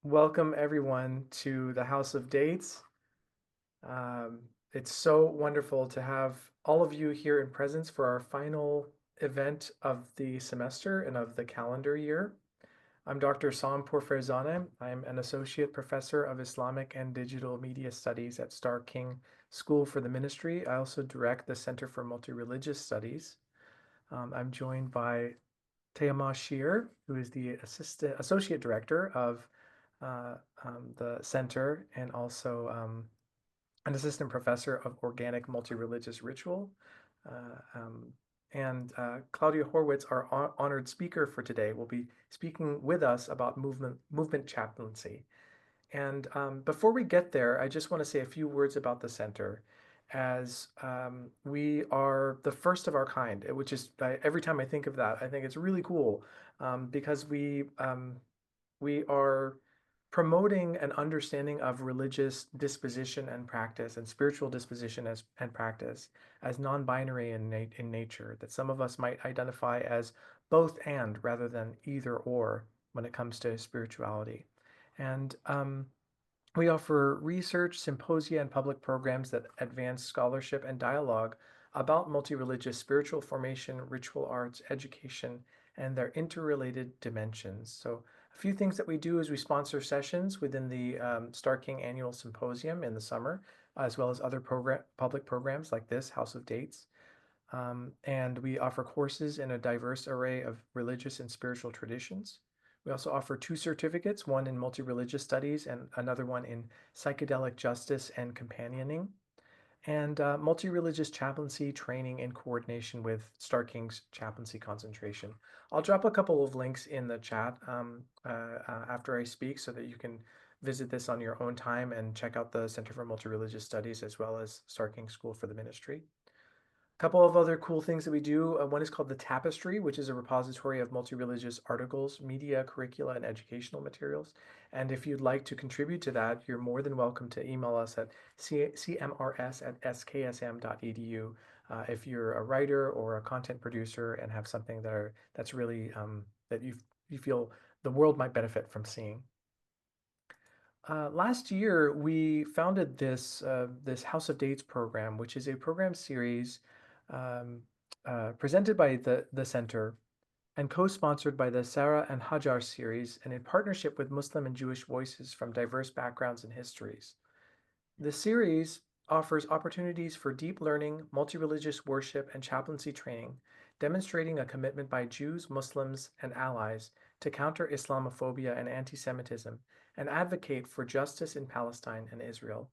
Welcome everyone to the House of Dates. Um, it's so wonderful to have all of you here in presence for our final event of the semester and of the calendar year. I'm Dr. Sam Pourfairzadeh. I'm an associate professor of Islamic and Digital Media Studies at Starr King School for the Ministry. I also direct the Center for Multi-Religious Studies. I'm joined by Teama Shear, who is the associate director of uh, the center and also an assistant professor of organic multi-religious ritual. Uh, um, and Claudia Horwitz, our honored speaker for today, will be speaking with us about movement chaplaincy. And before we get there, I just want to say a few words about the center, as we are the first of our kind, which is every time I think of that, I think it's really cool because we are promoting an understanding of religious disposition and practice and spiritual disposition and practice as non-binary in nature, that some of us might identify as both and rather than either or when it comes to spirituality. And we offer research, symposia, and public programs that advance scholarship and dialogue about multi-religious spiritual formation, ritual arts, education, and their interrelated dimensions. So a few things that we do is we sponsor sessions within the Starr King Annual Symposium in the summer, as well as other public programs like this, House of Dates. And we offer courses in a diverse array of religious and spiritual traditions. We also offer two certificates, one in multi-religious studies and another one in psychedelic justice and companioning, and multi-religious chaplaincy training in coordination with Starr King's chaplaincy concentration. I'll drop a couple of links in the chat after I speak so that you can visit this on your own time and check out the Center for Multi-Religious Studies as well as Starr King School for the Ministry. A couple of other cool things that we do. One is called the Tapestry, which is a repository of multi-religious articles, media, curricula, and educational materials. And if you'd like to contribute to that, you're more than welcome to email us at cmrs@sksm.edu if you're a writer or a content producer and have something that's really that you feel the world might benefit from seeing. Last year, we founded this House of Dates program, which is a program series um, presented by the center and co-sponsored by the Sarah and Hajar series, and in partnership with Muslim and Jewish voices from diverse backgrounds and histories. The series offers opportunities for deep learning, multi-religious worship, and chaplaincy training, demonstrating a commitment by Jews, Muslims, and allies to counter Islamophobia and anti-Semitism and advocate for justice in Palestine and Israel.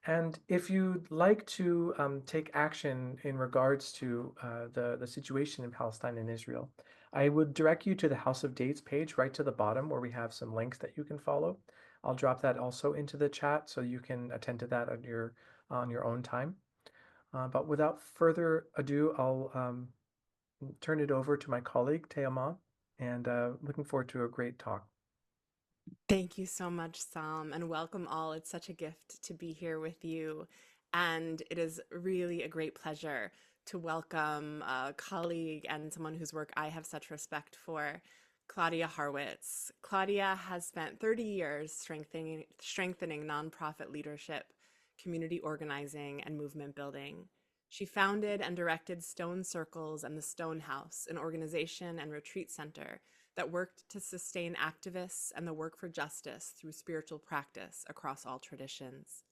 And if you'd like to take action in regards to the situation in Palestine and Israel, I would direct you to the House of Dates page right to the bottom where we have some links that you can follow. I'll drop that also into the chat so you can attend to that on your own time. But without further ado, I'll turn it over to my colleague, Teama, and looking forward to a great talk. Thank you so much, Sam, and welcome all. It's such a gift to be here with you. And it is really a great pleasure to welcome a colleague and someone whose work I have such respect for, Claudia Horwitz. Claudia has spent 30 years strengthening nonprofit leadership, community organizing, and movement building. She founded and directed Stone Circles and the Stone House, an organization and retreat center that worked to sustain activists and the work for justice through spiritual practice across all traditions.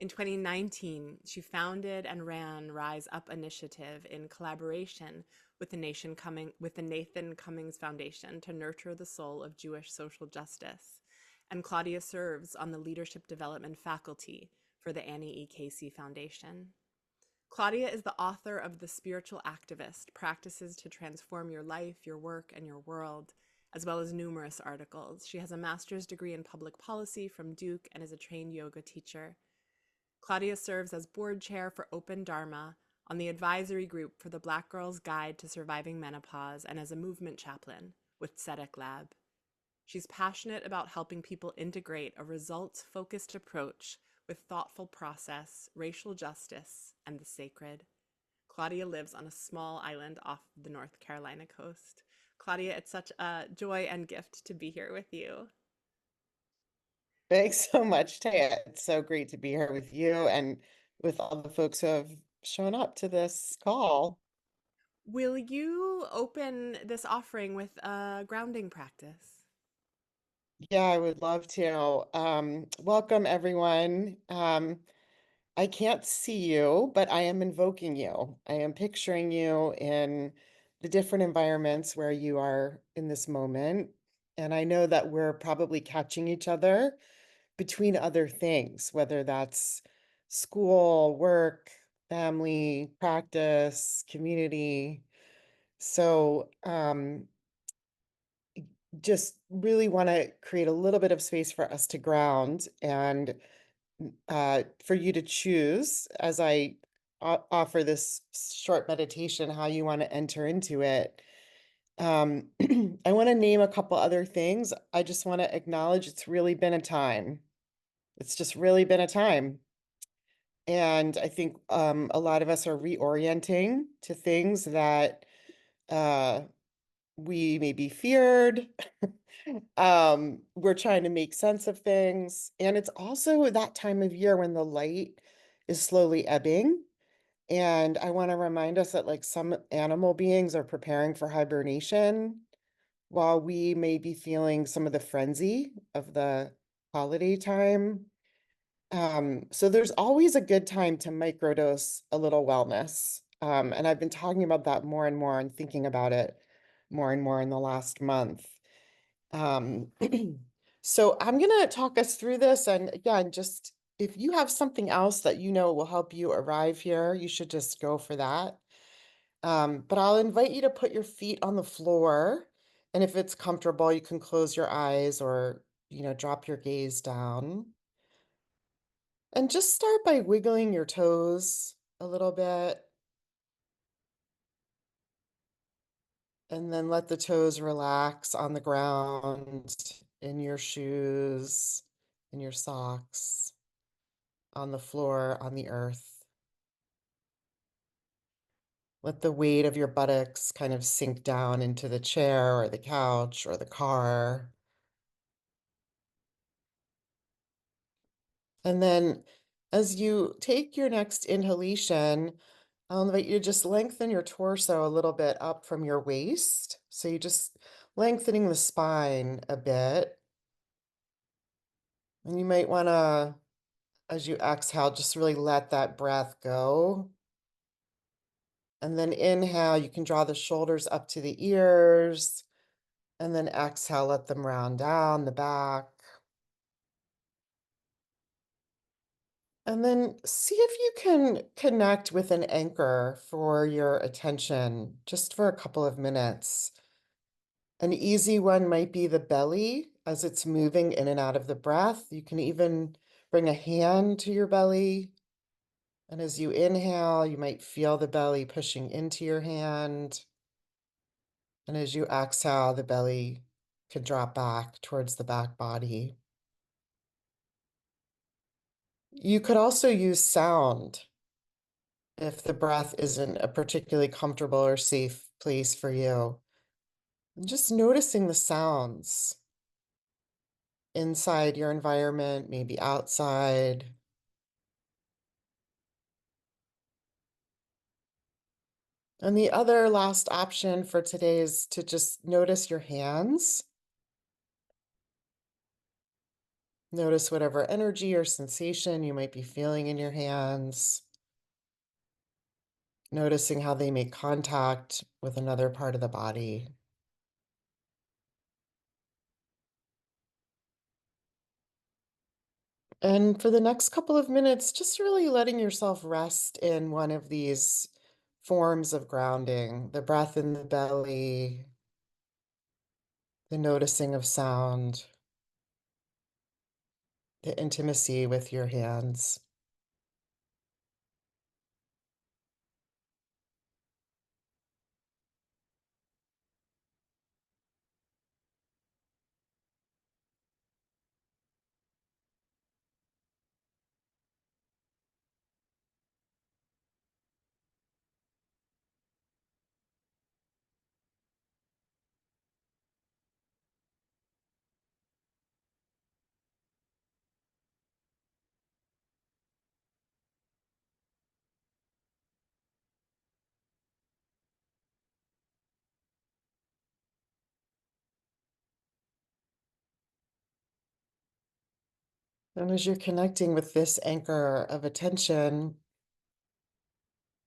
In 2019, she founded and ran Rise Up Initiative in collaboration with the Nathan Cummings Foundation to nurture the soul of Jewish social justice. And Claudia serves on the leadership development faculty for the Annie E. Casey Foundation. Claudia is the author of The Spiritual Activist: Practices to Transform Your Life, Your Work, and Your World, as well as numerous articles. She has a master's degree in public policy from Duke and is a trained yoga teacher. Claudia serves as board chair for Open Dharma, on the advisory group for the Black Girl's Guide to Surviving Menopause, and as a movement chaplain with Tzedek Lab. She's passionate about helping people integrate a results-focused approach with thoughtful process, racial justice, and the sacred. Claudia lives on a small island off the North Carolina coast. Claudia, it's such a joy and gift to be here with you. Thanks so much, Taya. It's so great to be here with you and with all the folks who have shown up to this call. Will you open this offering with a grounding practice? Yeah, I would love to. Welcome, everyone. I can't see you, but I am invoking you. I am picturing you in the different environments where you are in this moment. And I know that we're probably catching each other between other things, whether that's school, work, family, practice, community. So, just really want to create a little bit of space for us to ground and for you to choose as I offer this short meditation how you want to enter into it. Um, I want to name a couple other things. I just want to acknowledge it's really been a time. It's just really been a time. And I think a lot of us are reorienting to things that uh, we maybe feared. We're trying to make sense of things. And it's also that time of year when the light is slowly ebbing. And I want to remind us that, like, some animal beings are preparing for hibernation while we may be feeling some of the frenzy of the holiday time. So there's always a good time to microdose a little wellness. And I've been talking about that more and more and thinking about it more and more in the last month. Um, so I'm going to talk us through this. And again, just if you have something else that you know will help you arrive here, you should just go for that. But I'll invite you to put your feet on the floor. And if it's comfortable, you can close your eyes or, drop your gaze down. And just start by wiggling your toes a little bit. And then let the toes relax on the ground, in your shoes, in your socks, on the floor, on the earth. Let the weight of your buttocks kind of sink down into the chair or the couch or the car. And then as you take your next inhalation, I'll invite you to just lengthen your torso a little bit up from your waist. So you just lengthening the spine a bit. And you might want to, as you exhale, just really let that breath go. And then inhale, you can draw the shoulders up to the ears. And then exhale, let them round down the back. And then see if you can connect with an anchor for your attention just for a couple of minutes. An easy one might be the belly as it's moving in and out of the breath. You can even bring a hand to your belly. And as you inhale, you might feel the belly pushing into your hand. And as you exhale, the belly can drop back towards the back body. You could also use sound if the breath isn't a particularly comfortable or safe place for you. Just noticing the sounds inside your environment, maybe outside. And the other last option for today is to just notice your hands. Notice whatever energy or sensation you might be feeling in your hands. Noticing how they make contact with another part of the body. And for the next couple of minutes, just really letting yourself rest in one of these forms of grounding, the breath in the belly, the noticing of sound, the intimacy with your hands. And as you're connecting with this anchor of attention,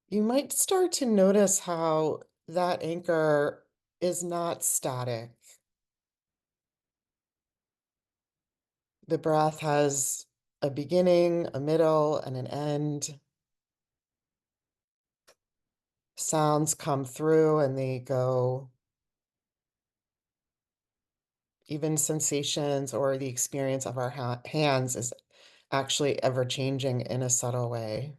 you might start to notice how that anchor is not static. The breath has a beginning, a middle, and an end. Sounds come through and they go. Even sensations or the experience of our hands is actually ever changing in a subtle way.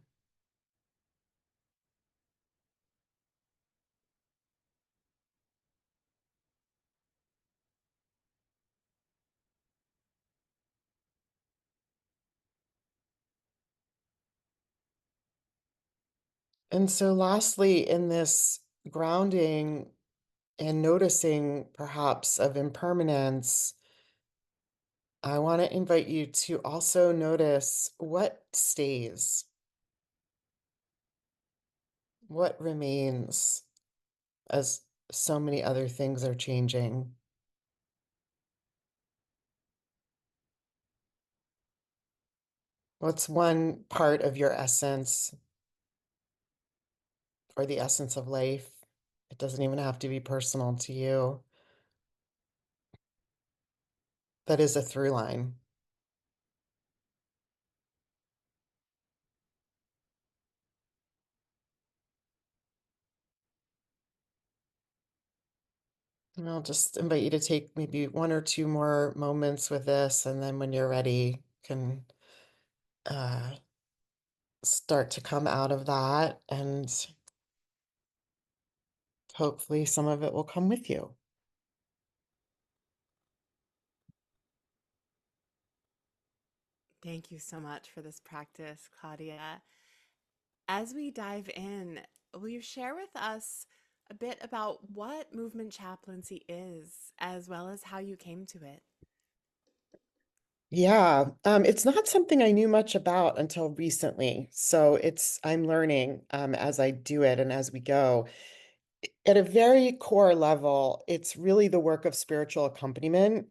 And so, lastly, in this grounding and noticing perhaps of impermanence, I want to invite you to also notice what stays, what remains as so many other things are changing. What's one part of your essence or the essence of life? It doesn't even have to be personal to you. That is a through line. And I'll just invite you to take maybe one or two more moments with this, and then when you're ready, can uh, start to come out of that, and hopefully some of it will come with you. Thank you so much for this practice, Claudia. As we dive in, will you share with us a bit about what movement chaplaincy is, as well as how you came to it? Yeah, it's not something I knew much about until recently. So I'm learning as I do it and as we go. At a very core level, it's really the work of spiritual accompaniment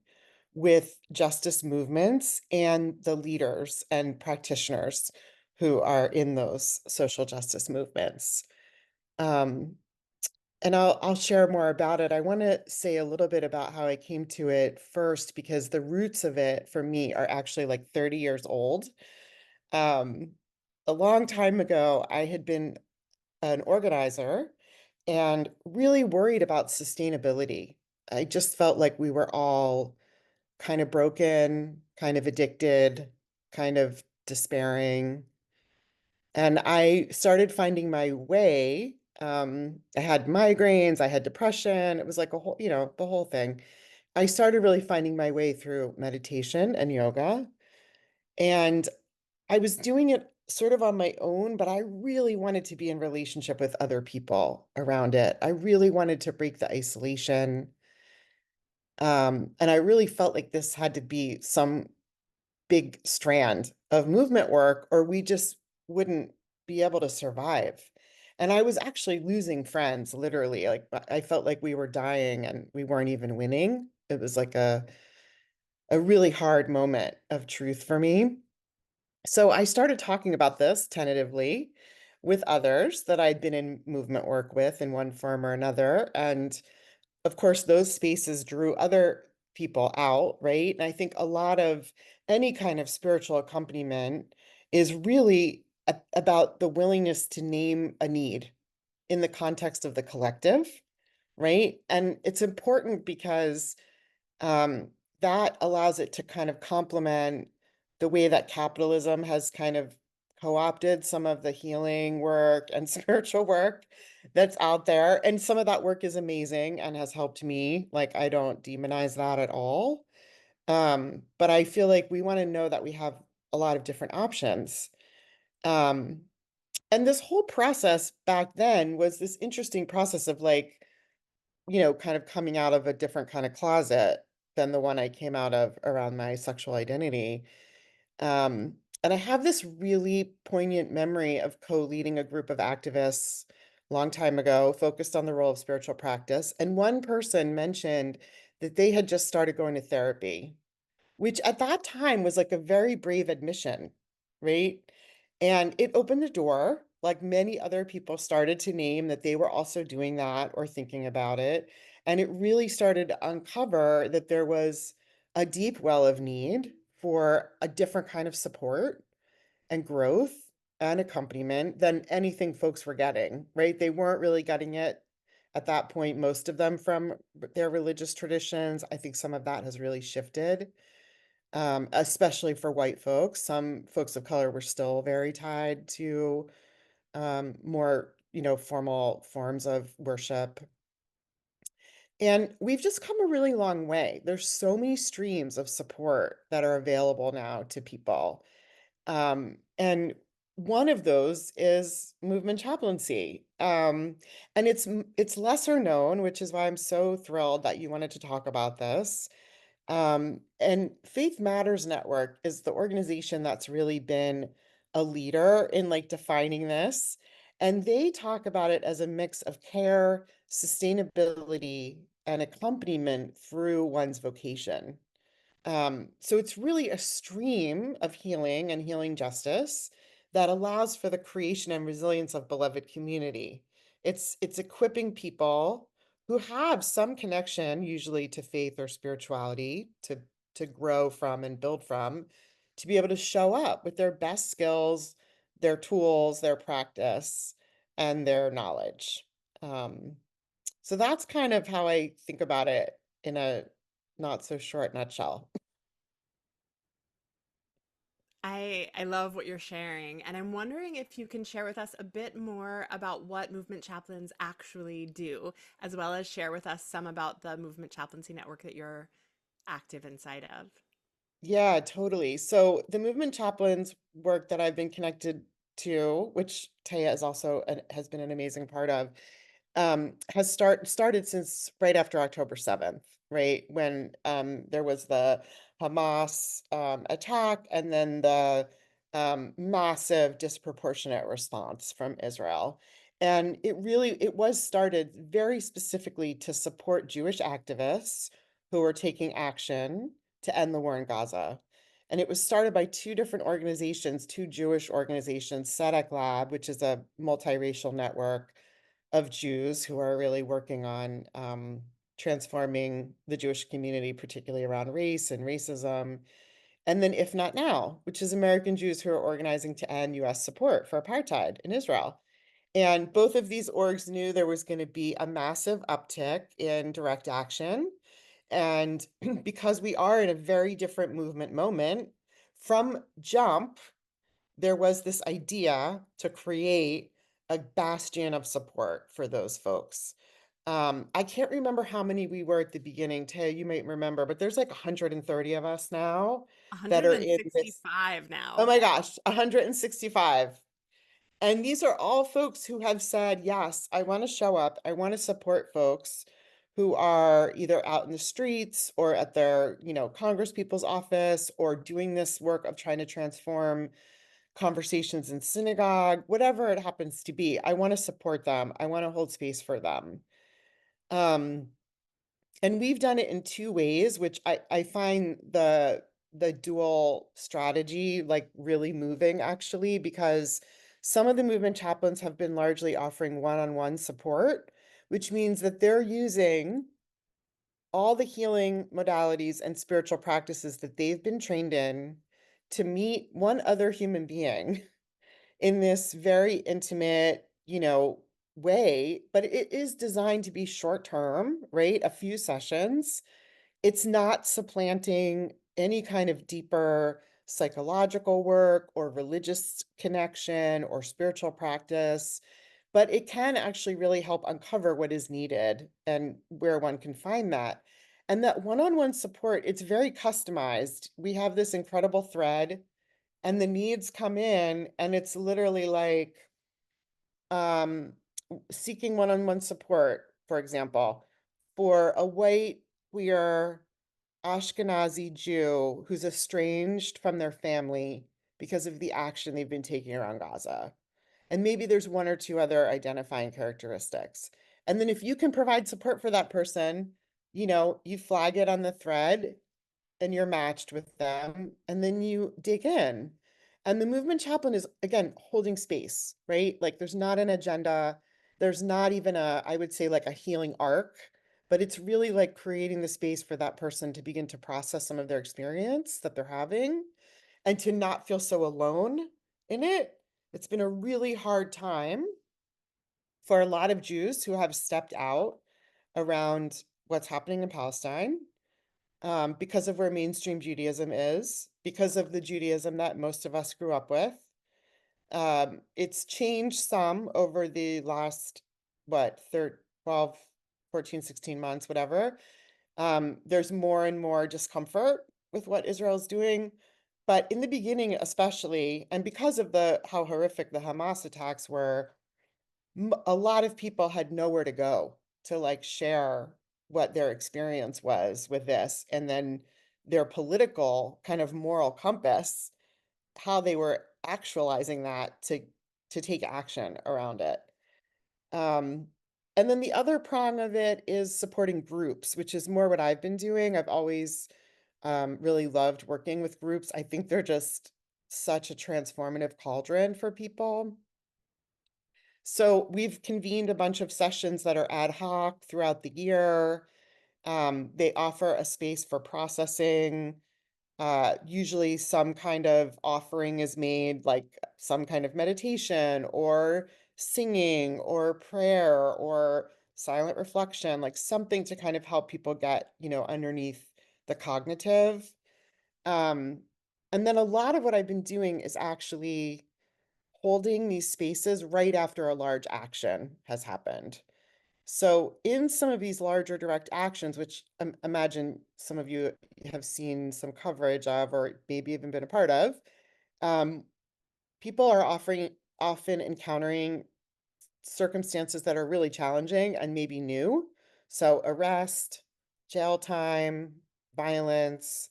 with justice movements and the leaders and practitioners who are in those social justice movements. Um, and I'll share more about it. I want to say a little bit about how I came to it first, because the roots of it for me are actually like 30 years old. Um, a long time ago, I had been an organizer and really worried about sustainability. I just felt like we were all kind of broken, kind of addicted, kind of despairing. And I started finding my way. I had migraines, I had depression. It was like a whole, the whole thing. I started really finding my way through meditation and yoga. And I was doing it sort of on my own, but I really wanted to be in relationship with other people around it. I really wanted to break the isolation. And I really felt like this had to be some big strand of movement work, or we just wouldn't be able to survive. And I was actually losing friends, literally. Like I felt like we were dying and we weren't even winning. It was like a really hard moment of truth for me. So I started talking about this tentatively with others that I'd been in movement work with in one form or another. And of course, those spaces drew other people out, right? And I think a lot of any kind of spiritual accompaniment is really about the willingness to name a need in the context of the collective, right? And it's important because um, that allows it to kind of complement the way that capitalism has kind of co-opted some of the healing work and spiritual work that's out there. And some of that work is amazing and has helped me. Like, I don't demonize that at all. But I feel like we want to know that we have a lot of different options. Um, and this whole process back then was this interesting process of like, kind of coming out of a different kind of closet than the one I came out of around my sexual identity. And I have this really poignant memory of co-leading a group of activists a long time ago, focused on the role of spiritual practice. And one person mentioned that they had just started going to therapy, which at that time was like a very brave admission, right? And it opened the door, like many other people started to name that they were also doing that or thinking about it. And it really started to uncover that there was a deep well of need for a different kind of support and growth and accompaniment than anything folks were getting, right? They weren't really getting it at that point, most of them from their religious traditions. I think some of that has really shifted, especially for white folks. Some folks of color were still very tied to more, formal forms of worship. And we've just come a really long way. There's so many streams of support that are available now to people. And one of those is movement chaplaincy. And it's lesser known, which is why I'm so thrilled that you wanted to talk about this. And Faith Matters Network is the organization that's really been a leader in like defining this. And they talk about it as a mix of care, sustainability, and accompaniment through one's vocation. So it's really a stream of healing and healing justice that allows for the creation and resilience of beloved community. It's equipping people who have some connection, usually to faith or spirituality, to grow from and build from, to be able to show up with their best skills, their tools, their practice, and their knowledge. Um, so that's kind of how I think about it in a not so short nutshell. I love what you're sharing, and I'm wondering if you can share with us a bit more about what movement chaplains actually do, as well as share with us some about the movement chaplaincy network that you're active inside of. Yeah, totally. So the movement chaplains work that I've been connected to, which Taya is also has been an amazing part of, has started since right after October 7th, right? When there was the Hamas attack and then the massive disproportionate response from Israel. And it was started very specifically to support Jewish activists who were taking action to end the war in Gaza. And it was started by two different organizations, two Jewish organizations, Tzedek Lab, which is a multiracial network of Jews who are really working on transforming the Jewish community, particularly around race and racism. And then If Not Now, which is American Jews who are organizing to end US support for apartheid in Israel. And both of these orgs knew there was going to be a massive uptick in direct action. And because we are in a very different movement moment, from jump, there was this idea to create a bastion of support for those folks. I can't remember how many we were at the beginning. Tay, you might remember, but there's like 130 of us now that are in this. 165 Oh now. my gosh, 165. And these are all folks who have said, yes, I want to show up. I want to support folks who are either out in the streets or at their, Congress people's office or doing this work of trying to transform conversations in synagogue, whatever it happens to be. I want to support them. I want to hold space for them. Um, and we've done it in two ways, which I find the dual strategy like really moving actually, because some of the movement chaplains have been largely offering one-on-one support, which means that they're using all the healing modalities and spiritual practices that they've been trained in to meet one other human being in this very intimate, way, but it is designed to be short term, right? A few sessions. It's not supplanting any kind of deeper psychological work or religious connection or spiritual practice, but it can actually really help uncover what is needed and where one can find that. And that one-on-one support, it's very customized. We have this incredible thread and the needs come in and it's literally like um seeking one-on-one support, for example, for a white queer Ashkenazi Jew who's estranged from their family because of the action they've been taking around Gaza. And maybe there's one or two other identifying characteristics. And then if you can provide support for that person, you flag it on the thread and you're matched with them, and then you dig in. And the movement chaplain is, again, holding space, right? Like there's not an agenda, there's not even a, I would say, like a healing arc, but it's really like creating the space for that person to begin to process some of their experience that they're having and to not feel so alone in it. It's been a really hard time for a lot of Jews who have stepped out around what's happening in Palestine, because of where mainstream Judaism is, because of the Judaism that most of us grew up with. It's changed some over the last, what, 12, 14, 16 months, whatever. There's more and more discomfort with what Israel's doing. But in the beginning, especially, and because of how horrific the Hamas attacks were, a lot of people had nowhere to go to like share what their experience was with this, and then their political kind of moral compass, how they were actualizing that to take action around it. Um, and then the other prong of it is supporting groups, which is more what I've been doing. I've always really loved working with groups. I think they're just such a transformative cauldron for people. So we've convened a bunch of sessions that are ad hoc throughout the year. They offer a space for processing. Usually some kind of offering is made, like some kind of meditation or singing or prayer or silent reflection, like something to kind of help people get, underneath the cognitive. Um, and then a lot of what I've been doing is actually holding these spaces right after a large action has happened. So in some of these larger direct actions, which imagine some of you have seen some coverage of, or maybe even been a part of, um, people are often encountering circumstances that are really challenging and maybe new. So arrest, jail time, violence,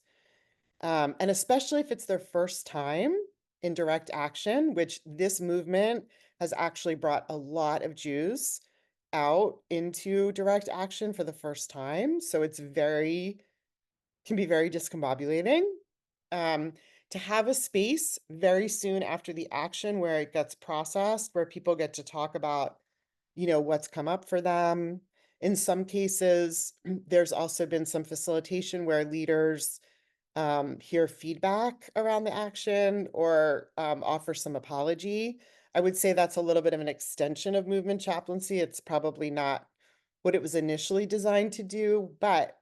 and especially if it's their first time in direct action, which this movement has actually brought a lot of Jews out into direct action for the first time. So can be very discombobulating. Um, to have a space very soon after the action where it gets processed, where people get to talk about, what's come up for them. In some cases, there's also been some facilitation where leaders hear feedback around the action or offer some apology. I would say that's a little bit of an extension of movement chaplaincy. It's probably not what it was initially designed to do, but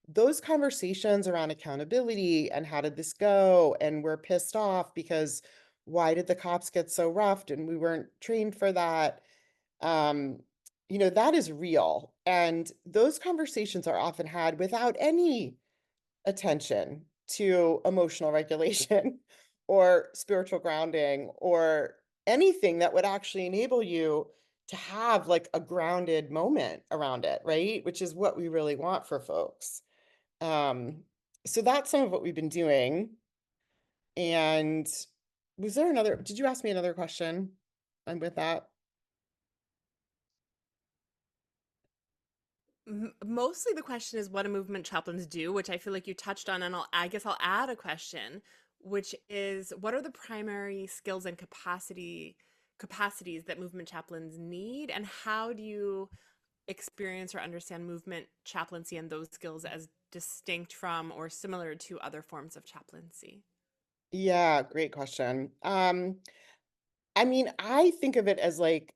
those conversations around accountability and how did this go, and we're pissed off because why did the cops get so roughed and we weren't trained for that? Um, that is real. And those conversations are often had without any attention to emotional regulation or spiritual grounding or anything that would actually enable you to have like a grounded moment around it, right? Which is what we really want for folks. Um, so that's some of what we've been doing. And did you ask me another question? I'm with that. Mostly the question is what do movement chaplains do, which I feel like you touched on, and I guess I'll add a question, which is what are the primary skills and capacities that movement chaplains need, and how do you experience or understand movement chaplaincy and those skills as distinct from or similar to other forms of chaplaincy? Yeah, great question. I mean, I think of it as like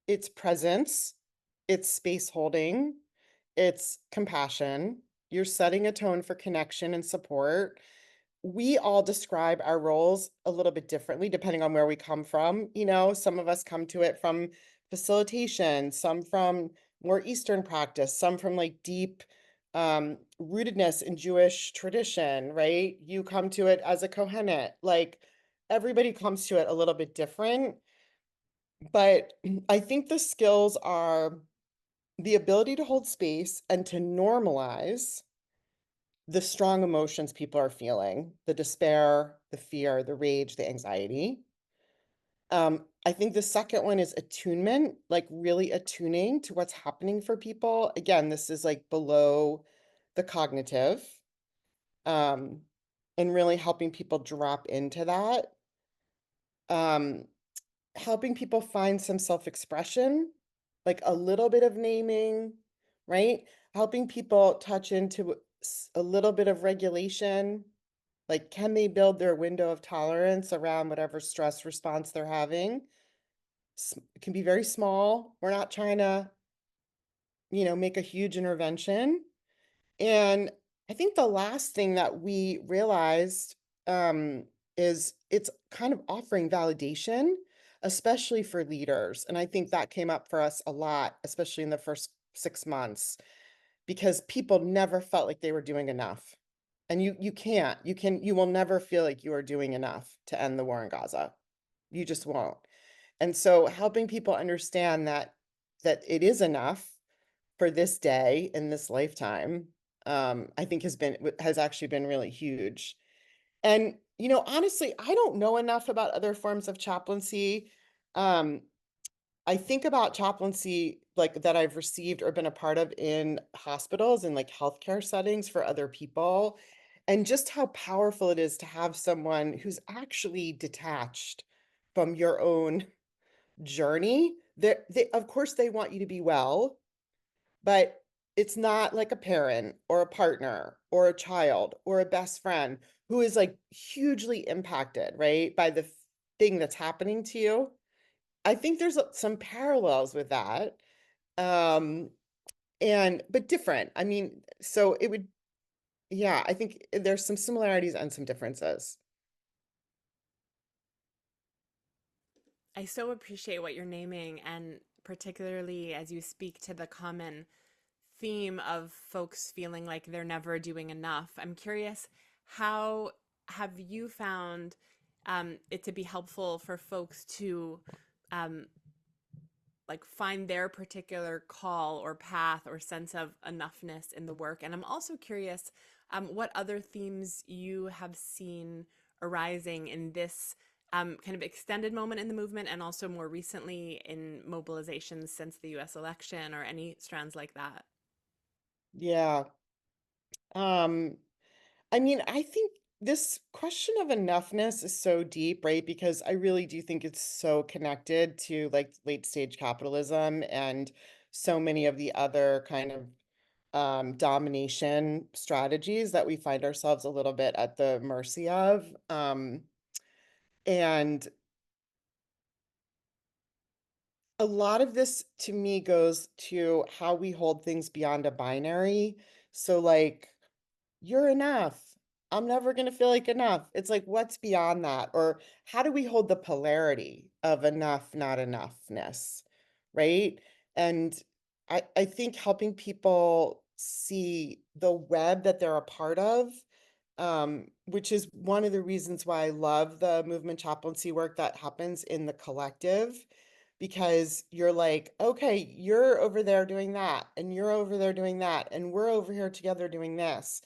it's presence, it's space holding, it's compassion. You're setting a tone for connection and support. We all describe our roles a little bit differently depending on where we come from. Some of us come to it from facilitation, some from more Eastern practice, some from like deep rootedness in Jewish tradition, right? You come to it as a Kohenet. Like everybody comes to it a little bit different. But I think the skills are the ability to hold space and to normalize the strong emotions people are feeling, the despair, the fear, the rage, the anxiety. I think the second one is attunement, like really attuning to what's happening for people. Again, this is like below the cognitive. um, and really helping people drop into that. Um, Helping people find some self-expression, like a little bit of naming, right? Helping people touch into a little bit of regulation. Like, can they build their window of tolerance around whatever stress response they're having? It can be very small. We're not trying to, make a huge intervention. And I think the last thing that we realized um, is it's kind of offering validation, especially for leaders. And I think that came up for us a lot, especially in the first 6 months, because people never felt like they were doing enough. And you can't, you will never feel like you are doing enough to end the war in Gaza. You just won't. And so helping people understand that it is enough for this day in this lifetime, I think has actually been really huge. And, honestly, I don't know enough about other forms of chaplaincy. Um, I think about chaplaincy like that I've received or been a part of in hospitals and like healthcare settings for other people, and just how powerful it is to have someone who's actually detached from your own journey. Of course, they want you to be well, but it's not like a parent or a partner or a child or a best friend who is like hugely impacted, right, by the thing that's happening to you. I think there's some parallels with that. Um, and but different. I mean, so it would, yeah, I think there's some similarities and some differences. I so appreciate what you're naming, and particularly as you speak to the common theme of folks feeling like they're never doing enough. I'm curious, how have you found it to be helpful for folks to um, like find their particular call or path or sense of enoughness in the work? And I'm also curious what other themes you have seen arising in this kind of extended moment in the movement, and also more recently in mobilizations since the US election, or any strands like that. Yeah. Um, I mean, I think this question of enoughness is so deep, right? Because I really do think it's so connected to like late stage capitalism and so many of the other kind of domination strategies that we find ourselves a little bit at the mercy of. And a lot of this to me goes to how we hold things beyond a binary. So, like, you're enough. I'm never going to feel like enough. It's like, what's beyond that? Or how do we hold the polarity of enough, not enoughness? Right. And I think helping people see the web that they're a part of, which is one of the reasons why I love the movement chaplaincy work that happens in the collective, because you're like, okay, you're over there doing that, and you're over there doing that, and we're over here together doing this.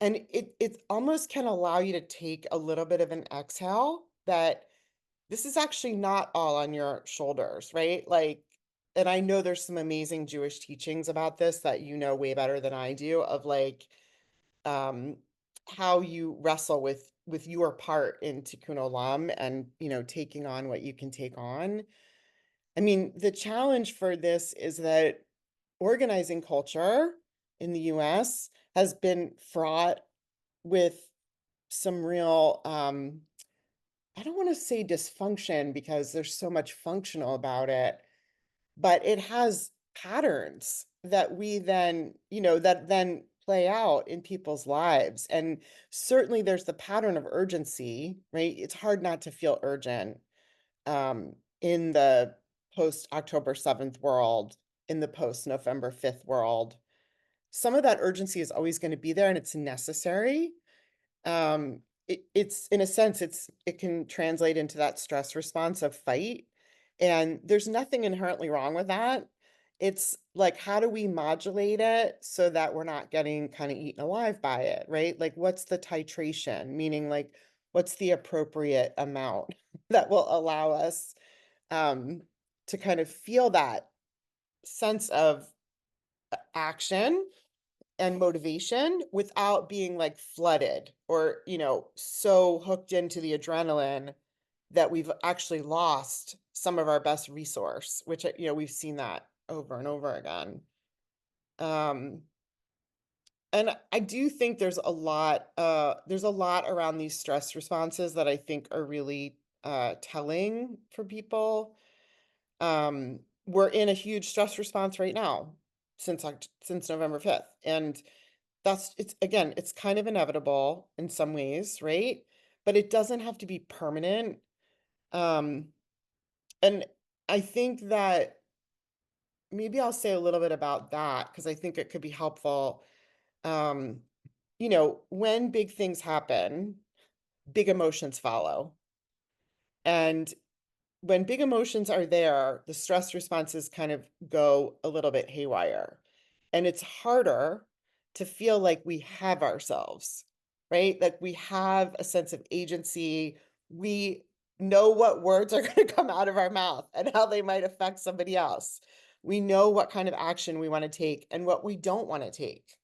And it almost can allow you to take a little bit of an exhale that this is actually not all on your shoulders, right? Like, and I know there's some amazing Jewish teachings about this that you know way better than I do, of like um how you wrestle with your part in Tikkun Olam, and taking on what you can take on. I mean, the challenge for this is that organizing culture in the US has been fraught with some real, I don't want to say dysfunction because there's so much functional about it, but it has patterns that we then, that then play out in people's lives. And certainly there's the pattern of urgency, right? It's hard not to feel urgent in the post October 7th world, in the post November 5th world. Some of that urgency is always going to be there, and it's necessary. It's in a sense, it can translate into that stress response of fight, and there's nothing inherently wrong with that. It's like, how do we modulate it so that we're not getting kind of eaten alive by it, right? Like, what's the titration? Meaning, like, what's the appropriate amount that will allow us um, to kind of feel that sense of action and motivation without being like flooded or, so hooked into the adrenaline that we've actually lost some of our best resource, which, we've seen that over and over again. Um, and I do think there's a lot around these stress responses that I think are really telling for people. We're in a huge stress response right now since November 5th. And it's kind of inevitable in some ways, right? But it doesn't have to be permanent. Um, and I think that maybe I'll say a little bit about that because I think it could be helpful. Um, when big things happen, big emotions follow. And when big emotions are there, the stress responses kind of go a little bit haywire. And it's harder to feel like we have ourselves, right? Like we have a sense of agency. We know what words are going to come out of our mouth and how they might affect somebody else. We know what kind of action we want to take and what we don't want to take.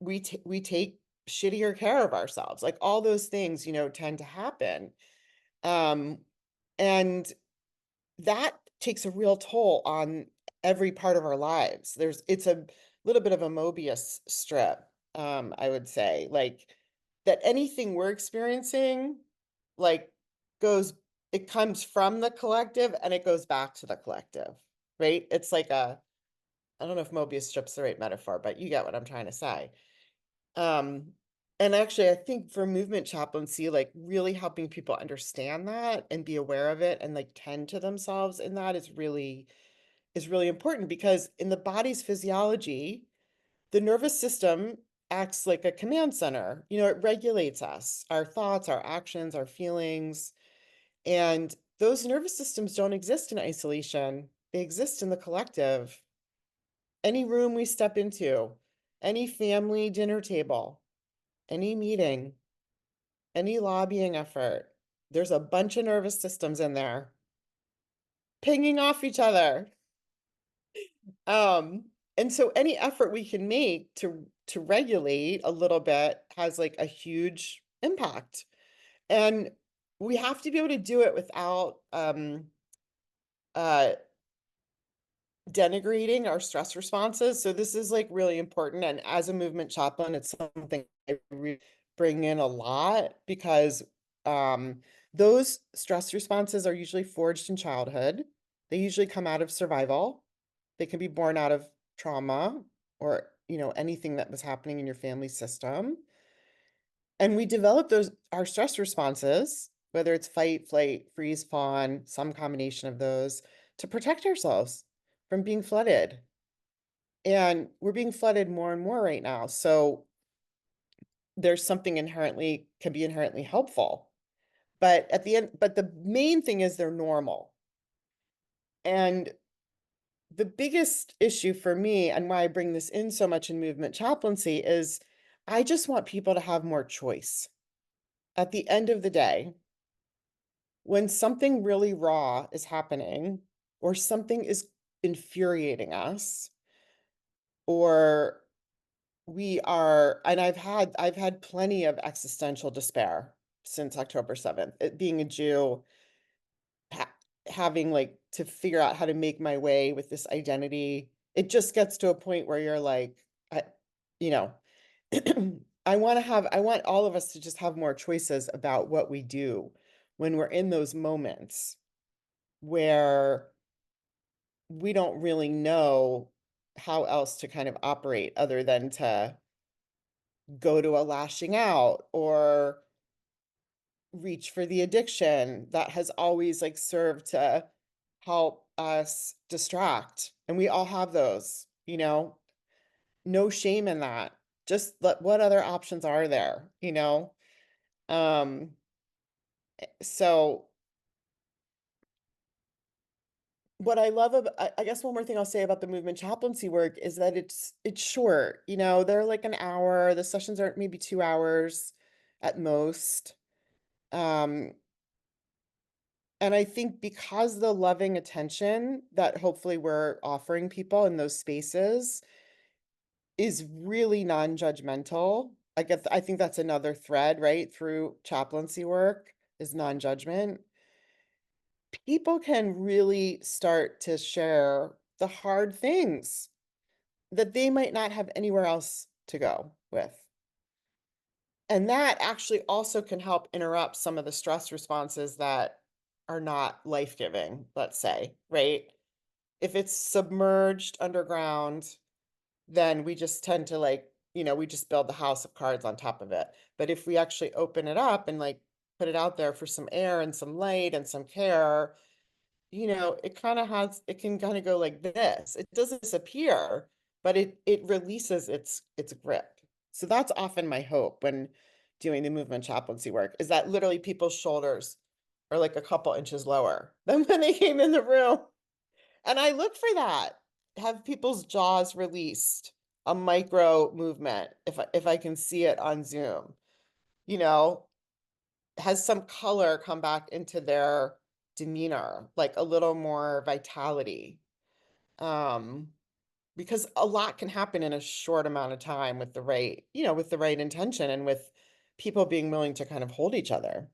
We take shittier care of ourselves. Like all those things, tend to happen. Um, and that takes a real toll on every part of our lives. It's a little bit of a Mobius strip, I would say, like that anything we're experiencing, like it comes from the collective and it goes back to the collective, right? It's like I don't know if Mobius strip's the right metaphor, but you get what I'm trying to say. Um, and actually, I think for movement chaplaincy, like really helping people understand that and be aware of it and like tend to themselves in that is really important because in the body's physiology, the nervous system acts like a command center. It regulates us, our thoughts, our actions, our feelings. And those nervous systems don't exist in isolation. They exist in the collective. Any room we step into, any family dinner table, any meeting, any lobbying effort, there's a bunch of nervous systems in there pinging off each other. Um, and so any effort we can make to regulate a little bit has like a huge impact. And we have to be able to do it without uh denigrating our stress responses. So this is like really important. And as a movement chaplain, it's something I really bring in a lot because those stress responses are usually forged in childhood. They usually come out of survival. They can be born out of trauma or, anything that was happening in your family system. And we develop our stress responses, whether it's fight, flight, freeze, fawn, some combination of those, to protect ourselves from being flooded. And we're being flooded more and more right now. So there's something can be inherently helpful. But the main thing is they're normal. And the biggest issue for me and why I bring this in so much in movement chaplaincy is I just want people to have more choice. At the end of the day, when something really raw is happening or something is infuriating us or and I've had plenty of existential despair since October 7th. Being a Jew, having like to figure out how to make my way with this identity, it just gets to a point where you're like, you know, I want all of us to just have more choices about what we do when we're in those moments where we don't really know how else to kind of operate other than to go to a lashing out or reach for the addiction that has always like served to help us distract. And we all have those, no shame in that. Just what other options are there? Um, so what I love about, I guess one more thing I'll say about the movement chaplaincy work is that it's short, they're like an hour, the sessions are maybe 2 hours at most. Um, and I think because the loving attention that hopefully we're offering people in those spaces is really non-judgmental. I think that's another thread, right, through chaplaincy work is non-judgment. People can really start to share the hard things that they might not have anywhere else to go with. And that actually also can help interrupt some of the stress responses that are not life-giving, let's say, right? If it's submerged underground, then we just tend to like, we just build the house of cards on top of it. But if we actually open it up and like put it out there for some air and some light and some care, it can kind of go like this. It doesn't disappear, but it releases its grip. So that's often my hope when doing the movement chaplaincy work, is that literally people's shoulders are like a couple inches lower than when they came in the room. And I look for that. Have people's jaws released, a micro movement, if I can see it on Zoom, you know, has some color come back into their demeanor, like a little more vitality. Um, because a lot can happen in a short amount of time with the right, with the right intention and with people being willing to kind of hold each other.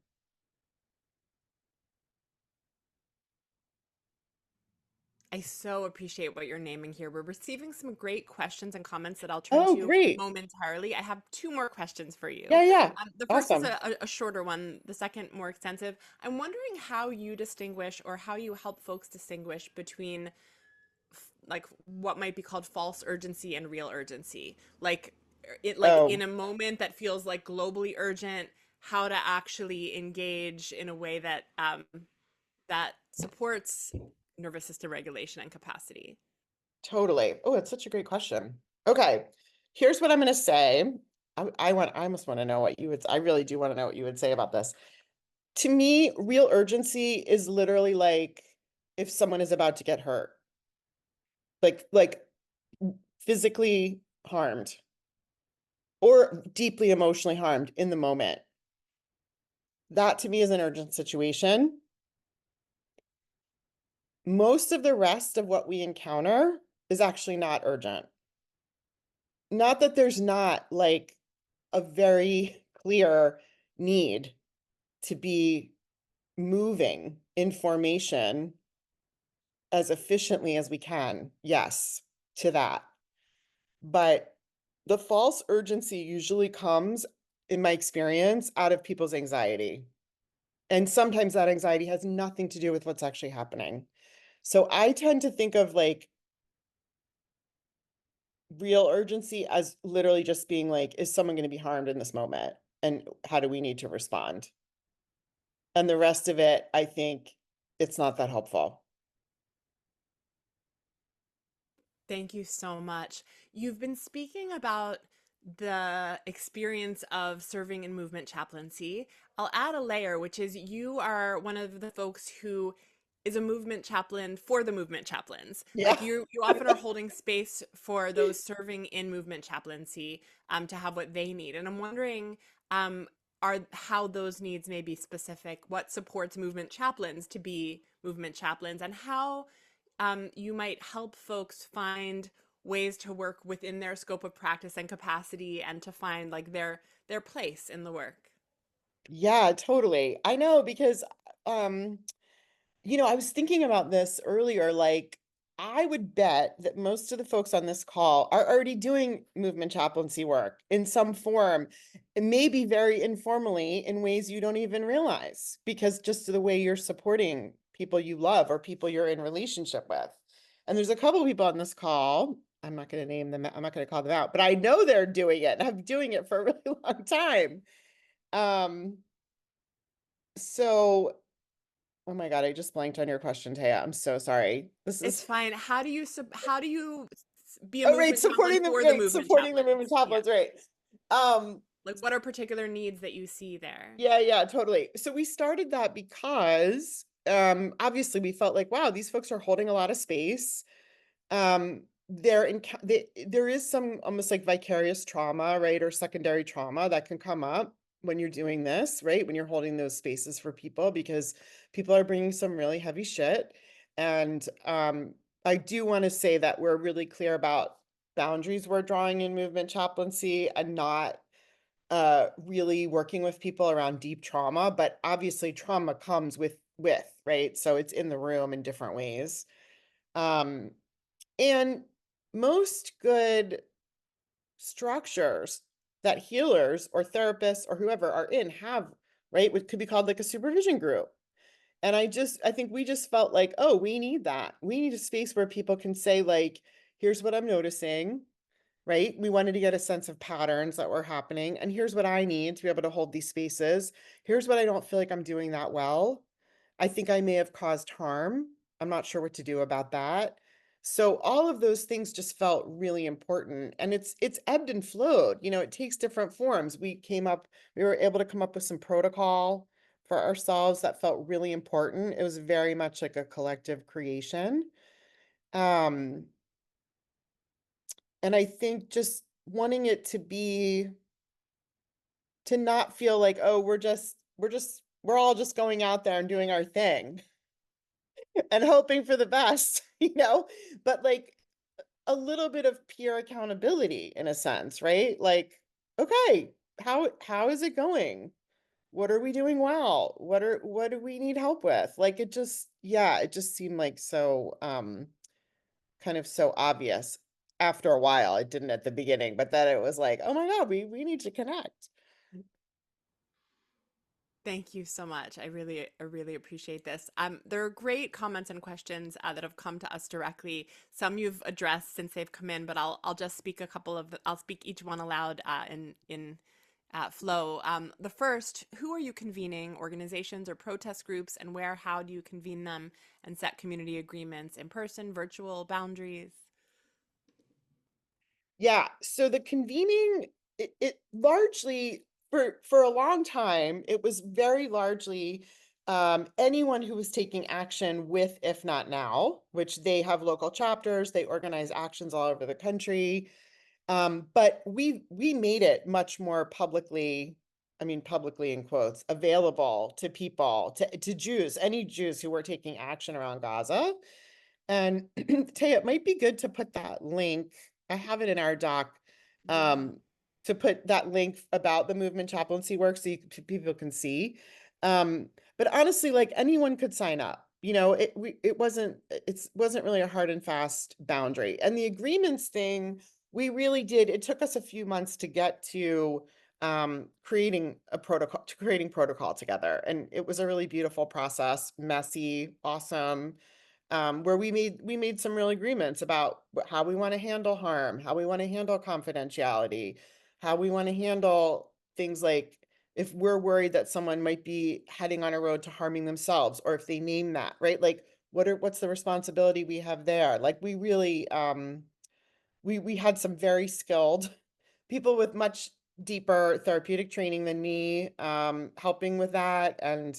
I so appreciate what you're naming here. We're receiving some great questions and comments that I'll turn Oh, to great. momentarily. I have two more questions for you. Yeah, yeah. The first is Awesome. a shorter one, the second more extensive. I'm wondering how you distinguish or how you help folks distinguish between like what might be called false urgency and real urgency. Like in Oh, a moment that feels like globally urgent, how to actually engage in a way that that supports nervous system regulation and capacity. totally. Oh, it's such a great question. Okay. Here's what I'm going to say. I almost want to know what you would, I really do want to know what you would say about this. To me, real urgency is literally like if someone is about to get hurt, like physically harmed or deeply emotionally harmed in the moment. That to me is an urgent situation. Most of the rest of what we encounter is actually not urgent. Not that there's not like a very clear need to be moving in formation as efficiently as we can. Yes, to that. But the false urgency usually comes, in my experience, out of people's anxiety. And sometimes that anxiety has nothing to do with what's actually happening. So I tend to think of like real urgency as literally just being like, is someone going to be harmed in this moment? And how do we need to respond? And the rest of it, I think it's not that helpful. Thank you so much. You've been speaking about the experience of serving in movement chaplaincy. I'll add a layer, which is you are one of the folks who is a movement chaplain for the movement chaplains. Yeah. Like you often are holding space for those serving in movement chaplaincy to have what they need. And I'm wondering, are how those needs may be specific, what supports movement chaplains to be movement chaplains, and how you might help folks find ways to work within their scope of practice and capacity and to find like their place in the work. Yeah, totally. I know because I was thinking about this earlier, like I would bet that most of the folks on this call are already doing movement chaplaincy work in some form, and maybe very informally in ways you don't even realize, because just the way you're supporting people you love or people you're in relationship with. And there's a couple of people on this call, I'm not going to name them, I'm not going to call them out, but I know they're doing it and I'm doing it for a really long time. Um, so Oh my God, I just blanked on your question, Taya. I'm so sorry. This It's is fine. How do you be a oh right, movement chaplain for the movement supporting the movement chaplains? Yeah. tablets, right. Um, Like what are particular needs that you see there? yeah, totally. So we started that because obviously we felt like, wow, these folks are holding a lot of space. There is some almost like vicarious trauma, right, or secondary trauma that can come up when you're doing this, right, when you're holding those spaces for people, because people are bringing some really heavy shit. And I do want to say that we're really clear about boundaries we're drawing in movement chaplaincy and not really working with people around deep trauma, but obviously trauma comes with, right? So it's in the room in different ways. Um, and most good structures that healers or therapists or whoever are in have, right? What could be called like a supervision group. And I think we just felt like, oh, we need that. We need a space where people can say, like, here's what I'm noticing, right? We wanted to get a sense of patterns that were happening. And here's what I need to be able to hold these spaces. Here's what I don't feel like I'm doing that well. I think I may have caused harm. I'm not sure what to do about that. So all of those things just felt really important. And it's ebbed and flowed. It takes different forms. We were able to come up with some protocol for ourselves that felt really important. It was very much like a collective creation. Um, and I think just wanting it to not feel like, oh, we're all just going out there and doing our thing and hoping for the best, but like a little bit of peer accountability in a sense, right? Like, okay, how is it going? What are we doing well? What do we need help with? Like it just seemed like so kind of so obvious after a while. It didn't at the beginning, but then it was like, oh my God, we need to connect. Thank you so much. I really appreciate this. There are great comments and questions that have come to us directly. Some you've addressed since they've come in, but I'll just speak I'll speak each one aloud in flow. The first, who are you convening, organizations or protest groups, and where? How do you convene them and set community agreements? In person, virtual, boundaries? Yeah, so the convening, it largely for a long time, it was very largely anyone who was taking action with If Not Now, which they have local chapters, they organize actions all over the country. But we made it much more publicly, I mean publicly in quotes, available to people, to Jews, any Jews who were taking action around Gaza. And Taya, it might be good to put that link. I have it in our doc, Yeah. to put that link about the movement chaplaincy work so people can see. Um, but honestly, like anyone could sign up. It wasn't really a hard and fast boundary. And the agreements thing, we really did. It took us a few months to get to creating protocol together, and it was a really beautiful process, messy, awesome, where we made some real agreements about how we want to handle harm, how we want to handle confidentiality, how we want to handle things like if we're worried that someone might be heading on a road to harming themselves, or if they name that, right? Like what's the responsibility we have there? Like we really we had some very skilled people with much deeper therapeutic training than me helping with that. And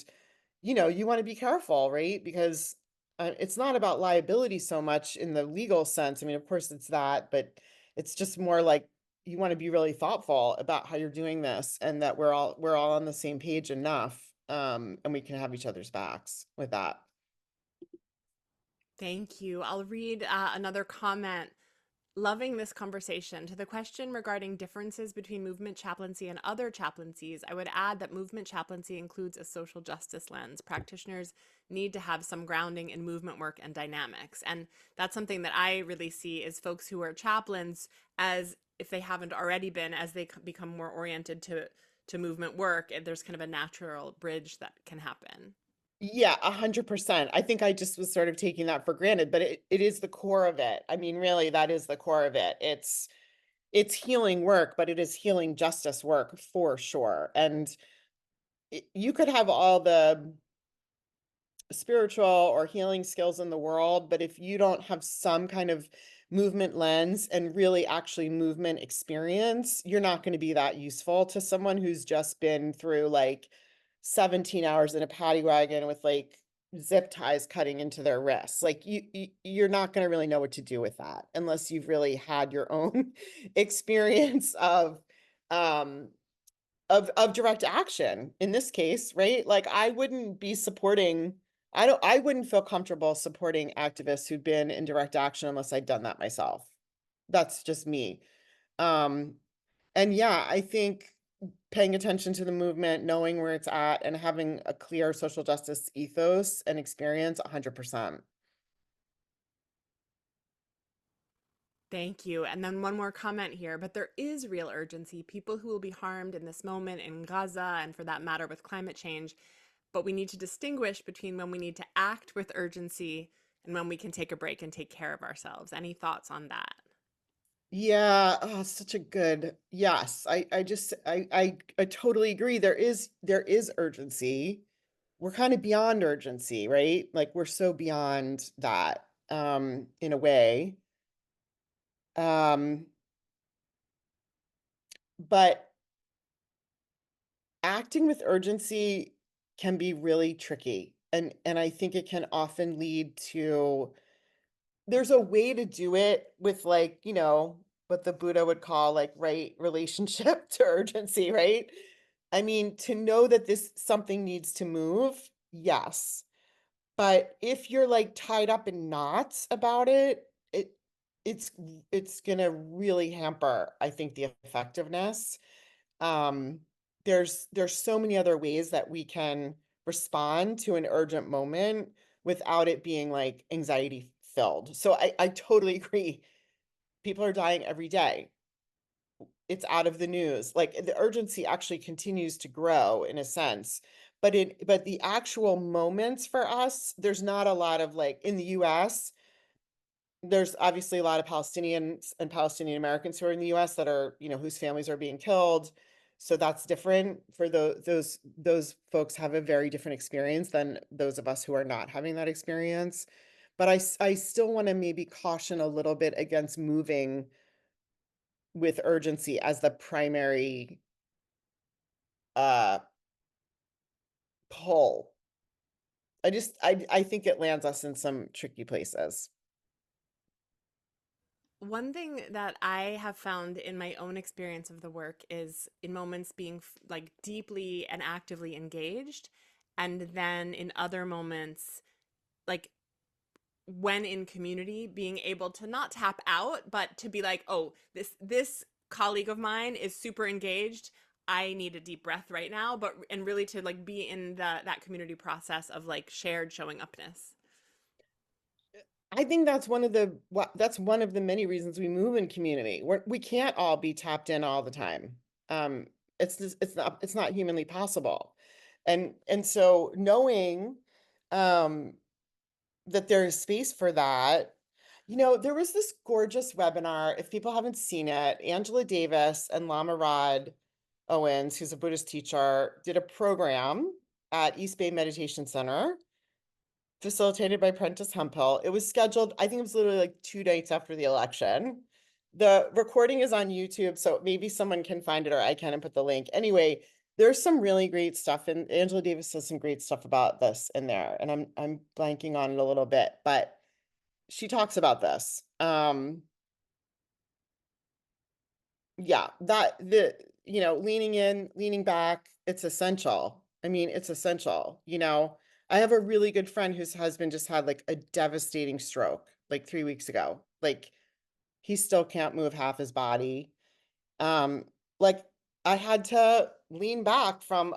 you want to be careful, right? Because it's not about liability so much in the legal sense. I mean, of course it's that, but it's just more like you want to be really thoughtful about how you're doing this, and that we're all on the same page enough, and we can have each other's backs with that. Thank you. I'll read another comment. Loving this conversation. To the question regarding differences between movement chaplaincy and other chaplaincies, I would add that movement chaplaincy includes a social justice lens. Practitioners need to have some grounding in movement work and dynamics. And that's something that I really see is folks who are chaplains, as if they haven't already been, as they become more oriented to movement work, and there's kind of a natural bridge that can happen. Yeah, 100%. I think I just was sort of taking that for granted, but it is the core of it. I mean, really, that is the core of it. It's healing work, but it is healing justice work for sure. And you could have all the spiritual or healing skills in the world, but if you don't have some kind of movement lens and really actually movement experience, you're not going to be that useful to someone who's just been through like 17 hours in a paddy wagon with like zip ties cutting into their wrists. Like you're not going to really know what to do with that unless you've really had your own experience um of direct action in this case, right? Like I wouldn't feel comfortable supporting activists who'd been in direct action unless I'd done that myself. That's just me. Um, and yeah, I think paying attention to the movement, knowing where it's at, and having a clear social justice ethos and experience, 100%. Thank you. And then one more comment here, but there is real urgency. People who will be harmed in this moment in Gaza, and for that matter with climate change. But we need to distinguish between when we need to act with urgency and when we can take a break and take care of ourselves. Any thoughts on that? Yeah, oh, such a good yes. I totally agree. There is urgency. We're kind of beyond urgency, right? Like we're so beyond that in a way. Um but acting with urgency can be really tricky. And I think it can often lead to there's a way to do it with like, what the Buddha would call like right relationship to urgency, right? I mean, to know that this something needs to move, yes. But if you're like tied up in knots about it, it's it's gonna really hamper, I think, the effectiveness. Um, there's so many other ways that we can respond to an urgent moment without it being like anxiety filled. So I totally agree. People are dying every day. It's out of the news. Like the urgency actually continues to grow in a sense. But the actual moments for us, there's not a lot of like in the US, there's obviously a lot of Palestinians and Palestinian Americans who are in the US that are, whose families are being killed. So that's different for those folks have a very different experience than those of us who are not having that experience. But I still want to maybe caution a little bit against moving with urgency as the primary uh pull. I think it lands us in some tricky places. One thing that I have found in my own experience of the work is in moments being like deeply and actively engaged, and then in other moments, like when in community, being able to not tap out, but to be like, oh, this colleague of mine is super engaged. I need a deep breath right now, but and really to like be in that community process of like shared showing upness. I think that's one of the many reasons we move in community. We can't all be tapped in all the time. Um, it's not humanly possible. And so knowing um that there is space for that. There was this gorgeous webinar, if people haven't seen it, Angela Davis and Lama Rod Owens, who's a Buddhist teacher, did a program at East Bay Meditation Center facilitated by Prentice Hemphill. It was scheduled, I think it was literally like 2 nights after the election. The recording is on YouTube, so maybe someone can find it or I can and put the link. Anyway, there's some really great stuff, and Angela Davis says some great stuff about this in there, and I'm blanking on it a little bit, but she talks about this. Yeah, that leaning in, leaning back, it's essential. I mean, it's essential. I have a really good friend whose husband just had like a devastating stroke like 3 weeks ago. Like he still can't move half his body. Um, like I had to lean back from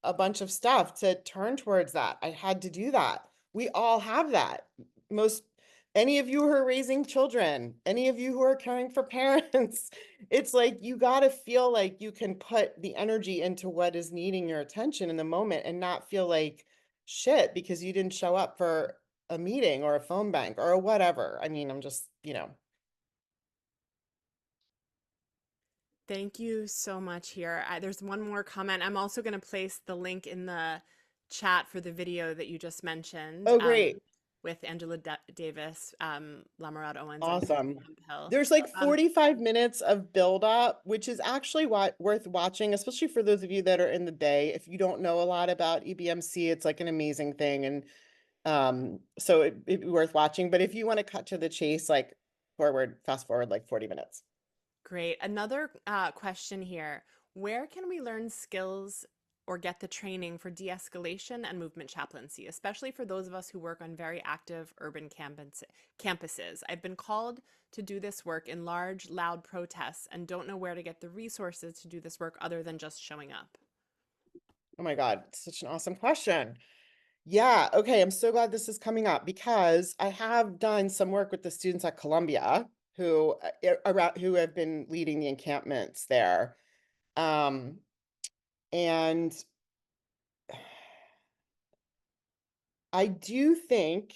a bunch of stuff to turn towards that. I had to do that. We all have that. Most Any of you who are raising children, any of you who are caring for parents, it's like you got to feel like you can put the energy into what is needing your attention in the moment and not feel like shit because you didn't show up for a meeting or a phone bank or whatever. I mean, I'm just. Thank you so much here. There's one more comment. I'm also going to place the link in the chat for the video that you just mentioned Oh, great. with Angela Davis, Lamarad Owens, and Prentice Awesome. Hemphill. There's like Um, 45 minutes of build up, which is actually worth watching, especially for those of you that are in the Bay. If you don't know a lot about EBMC, it's like an amazing thing. And so it'd be worth watching. But if you want to cut to the chase, like fast forward like 40 minutes. Great. Another question here. Where can we learn skills or get the training for de-escalation and movement chaplaincy, especially for those of us who work on very active urban campuses. I've been called to do this work in large, loud protests and don't know where to get the resources to do this work other than just showing up. Oh my God, such an awesome question. Yeah, okay, I'm so glad this is coming up because I have done some work with the students at Columbia who around who have been leading the encampments there. Um, and I do think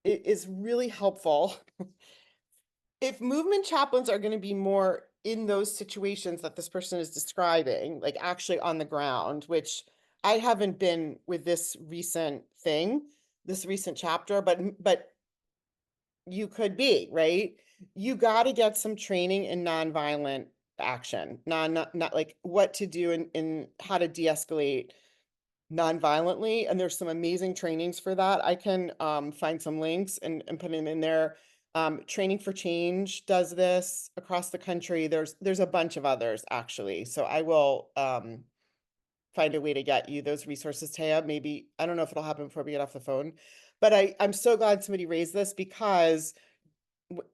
it is really helpful if movement chaplains are going to be more in those situations that this person is describing, like actually on the ground, which I haven't been with this recent thing, this recent chapter, but you could be, right? You got to get some training in nonviolent action, not like what to do in how to de-escalate non-violently, and there's some amazing trainings for that. I can find some links and put them in there. Training for Change does this across the country. There's a bunch of others actually. So I will find a way to get you those resources, Taya. Maybe I don't know if it'll happen before we get off the phone, but I'm so glad somebody raised this because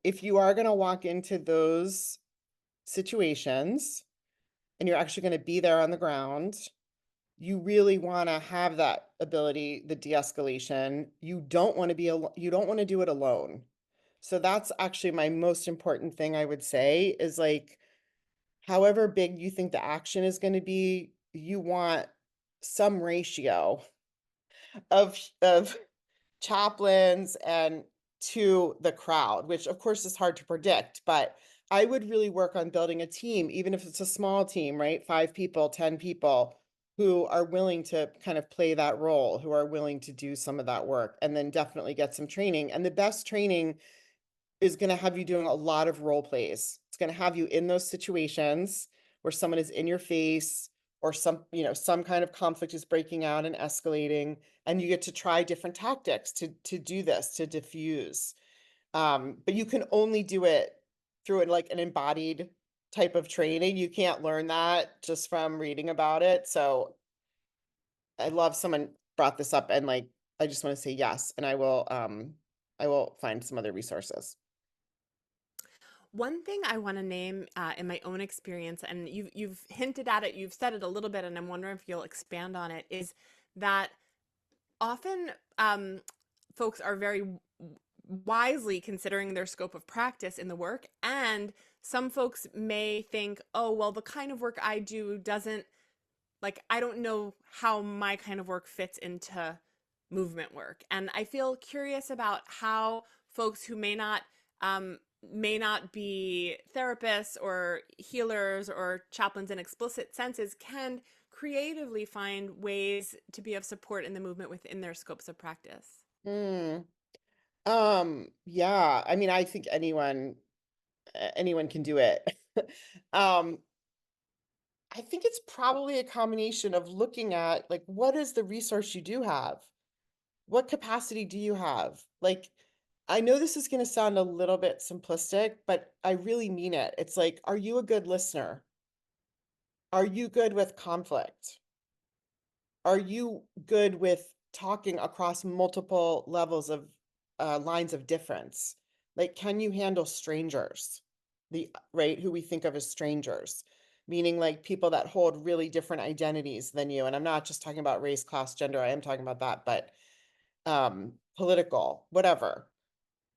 if you are going to walk into those situations and you're actually going to be there on the ground, you really want to have that ability, the de-escalation. You don't want to be you don't want to do it alone. So that's actually my most important thing I would say is like, however big you think the action is going to be, you want some ratio of chaplains and to the crowd, which of course is hard to predict, but I would really work on building a team, even if it's a small team, right? 5 people, 10 people who are willing to kind of play that role, who are willing to do some of that work, and then definitely get some training. And the best training is going to have you doing a lot of role plays. It's going to have you in those situations where someone is in your face or some kind of conflict is breaking out and escalating, and you get to try different tactics to do this, to diffuse. But you can only do it through like an embodied type of training. You can't learn that just from reading about it. So I love someone brought this up, and like I just want to say yes, and I will find some other resources. One thing I want to name in my own experience, and you've hinted at it, you've said it a little bit, and I'm wondering if you'll expand on it, is that often folks are very wisely considering their scope of practice in the work, and some folks may think, oh, well, the kind of work I do doesn't, like, I don't know how my kind of work fits into movement work. And I feel curious about how folks who may not be therapists or healers or chaplains in explicit senses can creatively find ways to be of support in the movement within their scopes of practice. Hmm. Yeah, I mean, I think anyone can do it. Um, I think it's probably a combination of looking at like, what is the resource you do have? What capacity do you have? Like, I know this is going to sound a little bit simplistic, but I really mean it. It's like, are you a good listener? Are you good with conflict? Are you good with talking across multiple levels of lines of difference? Like, can you handle strangers? Right, who we think of as strangers, meaning like people that hold really different identities than you. And I'm not just talking about race, class, gender. I am talking about that, but political, whatever.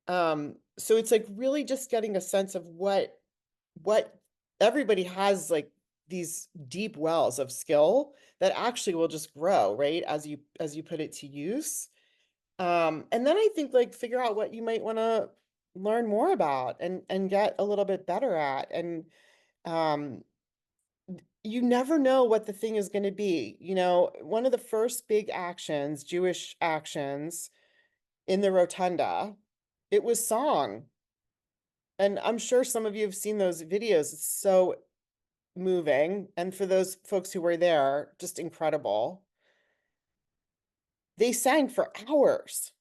So it's like really just getting a sense of what everybody has, like these deep wells of skill that actually will just grow, right? As you put it to use. And then I think like figure out what you might want to learn more about and get a little bit better at. And um you never know what the thing is going to be. One of the first big actions, Jewish actions in the rotunda, it was song. And I'm sure some of you have seen those videos. It's so moving. And for those folks who were there, just incredible. They sang for hours.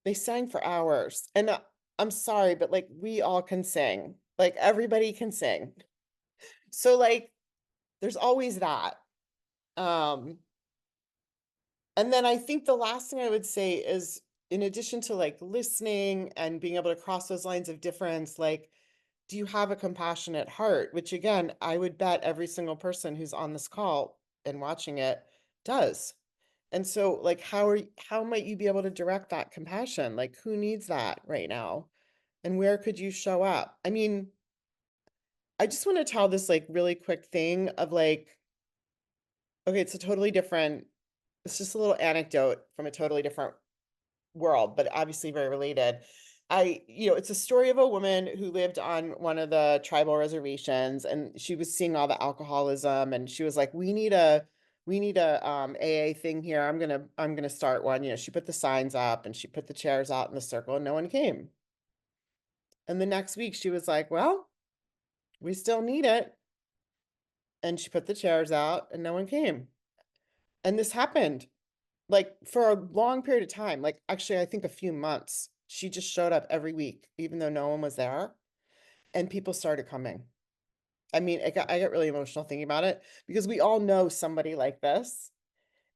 They sang for hours. And I'm sorry, but like we all can sing. Like everybody can sing. So like there's always that. Um, and then I think the last thing I would say is, in addition to like listening and being able to cross those lines of difference, like, do you have a compassionate heart? Which again, I would bet every single person who's on this call and watching it does. And so like, how might you be able to direct that compassion? Like, who needs that right now? And where could you show up? I mean, I just want to tell this like really quick thing of like, okay, it's just a little anecdote from a totally different world, but obviously very related. It's a story of a woman who lived on one of the tribal reservations, and she was seeing all the alcoholism, and she was like, we need a AA thing here. I'm gonna start one. She put the signs up and she put the chairs out in the circle and no one came. And the next week she was like, well, we still need it. And she put the chairs out and no one came. And this happened like for a long period of time, like actually, I think a few months. She just showed up every week, even though no one was there, and people started coming. I mean, I got really emotional thinking about it because we all know somebody like this.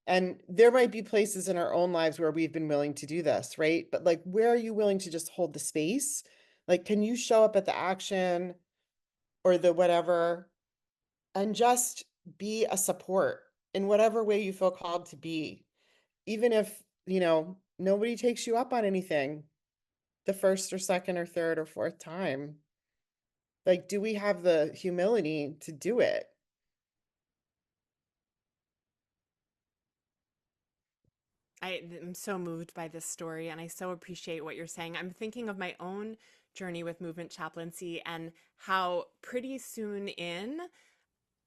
And there might be places in our own lives where we've been willing to do this, right? But like, where are you willing to just hold the space? Like, can you show up at the action or the whatever and just be a support in whatever way you feel called to be? Even if, nobody takes you up on anything the first or second or third or fourth time. Like, do we have the humility to do it? I am so moved by this story and I so appreciate what you're saying. I'm thinking of my own journey with movement chaplaincy and how pretty soon in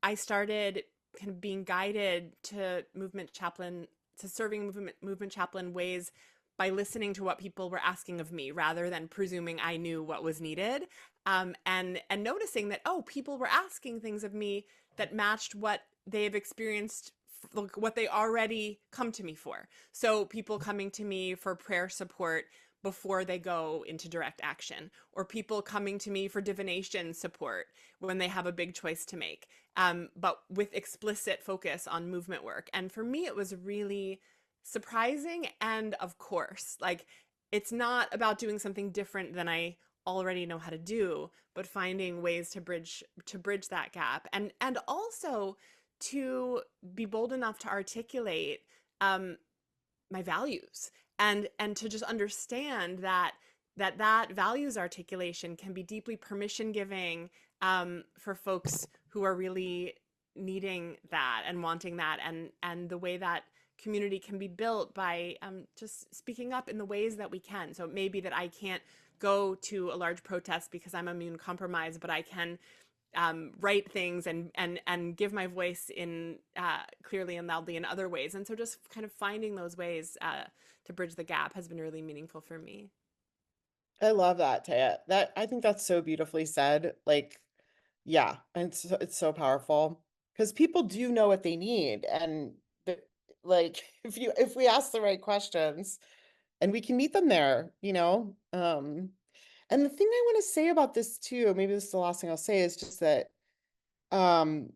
I started kind of being guided to serving movement chaplain ways by listening to what people were asking of me rather than presuming I knew what was needed. And noticing that, oh, people were asking things of me that matched what they have experienced, what they already come to me for. So people coming to me for prayer support before they go into direct action, or people coming to me for divination support when they have a big choice to make, but with explicit focus on movement work. And for me, it was really surprising. And of course, like, it's not about doing something different than I already know how to do, but finding ways to bridge that gap, and also to be bold enough to articulate um, my values, and to just understand that values articulation can be deeply permission giving, for folks who are really needing that and wanting that, and the way that community can be built by just speaking up in the ways that we can. So it may be that I can't go to a large protest because I'm immune compromised, but I can write things and give my voice in clearly and loudly in other ways. And so just kind of finding those ways to bridge the gap has been really meaningful for me. I love that, Taya. I think that's so beautifully said. Like, yeah, and it's so powerful because people do know what they need, and the, like, if we ask the right questions, and we can meet them there. And the thing I want to say about this too, maybe this is the last thing I'll say, is just that um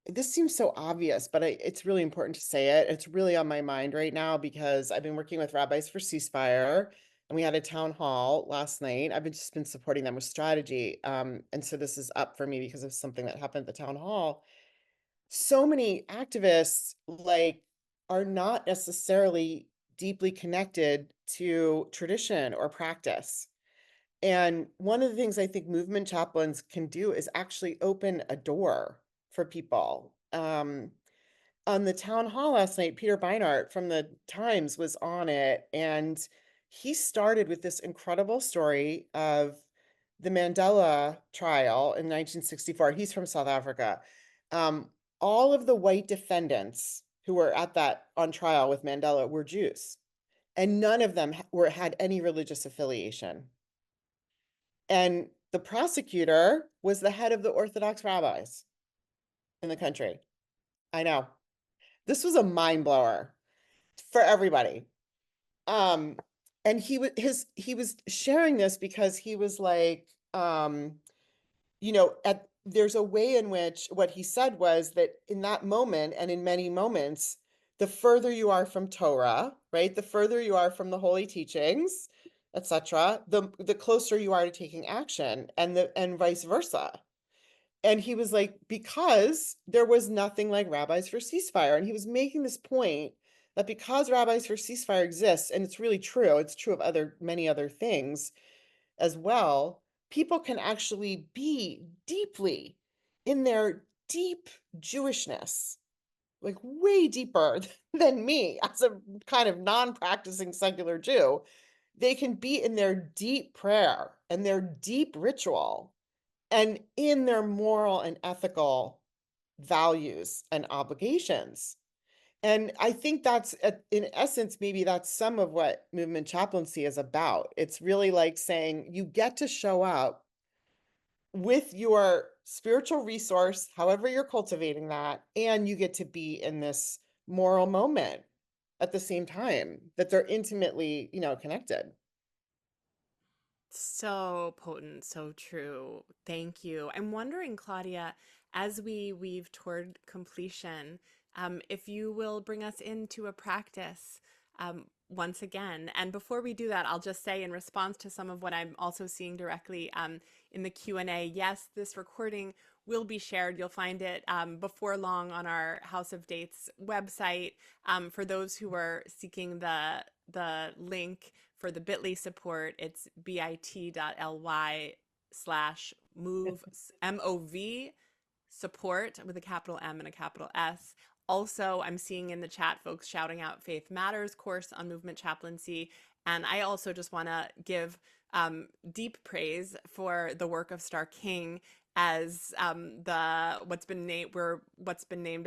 this seems so obvious, but it's really important to say it. It's really on my mind right now because I've been working with Rabbis for Ceasefire, and we had a town hall last night. I've just been supporting them with strategy. And so this is up for me because of something that happened at the town hall. So many activists like are not necessarily deeply connected to tradition or practice. And one of the things I think movement chaplains can do is actually open a door for people. On the town hall last night, Peter Beinart from the Times was on it, and he started with this incredible story of the Mandela trial in 1964. He's from South Africa. Um, all of the white defendants who were at that on trial with Mandela were Jews, and none of them had any religious affiliation. And the prosecutor was the head of the Orthodox rabbis in the country. I know. This was a mind blower for everybody. Um, and he was sharing this because he was like, at there's a way in which what he said was that in that moment and in many moments, the further you are from Torah, right, the further you are from the holy teachings, etc., the closer you are to taking action, and vice versa. And he was like, because there was nothing like Rabbis for Ceasefire. And he was making this point that because Rabbis for Ceasefire exists, and it's really true, it's true of many other things as well, people can actually be deeply in their deep Jewishness, like way deeper than me as a kind of non-practicing secular Jew. They can be in their deep prayer and their deep ritual and in their moral and ethical values and obligations. And I think that's, in essence, maybe that's some of what movement chaplaincy is about. It's really like saying you get to show up with your spiritual resource, however you're cultivating that, and you get to be in this moral moment at the same time, that they're intimately, connected. So potent, so true. Thank you. I'm wondering, Claudia, as we weave toward completion, if you will bring us into a practice once again. And before we do that, I'll just say in response to some of what I'm also seeing directly in the Q&A, yes, this recording will be shared. You'll find it before long on our House of Dates website. For those who are seeking the link for the bit.ly support, it's bit.ly/move, MOV support with a capital M and a capital S. Also, I'm seeing in the chat folks shouting out Faith Matters course on movement chaplaincy. And I also just want to give deep praise for the work of Star King as what's been named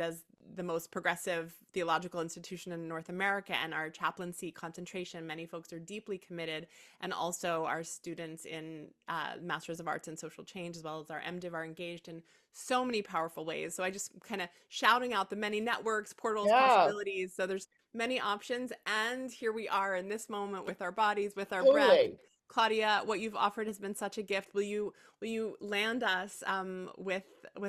as the most progressive theological institution in North America, and our chaplaincy concentration. Many folks are deeply committed, and also our students in Masters of Arts in Social Change, as well as our MDiv, are engaged in so many powerful ways. So I just kind of shouting out the many networks, portals, Yeah, possibilities. So there's many options, and here we are in this moment with our bodies, with our breath. totally. Claudia, what you've offered has been such a gift. Will you land us with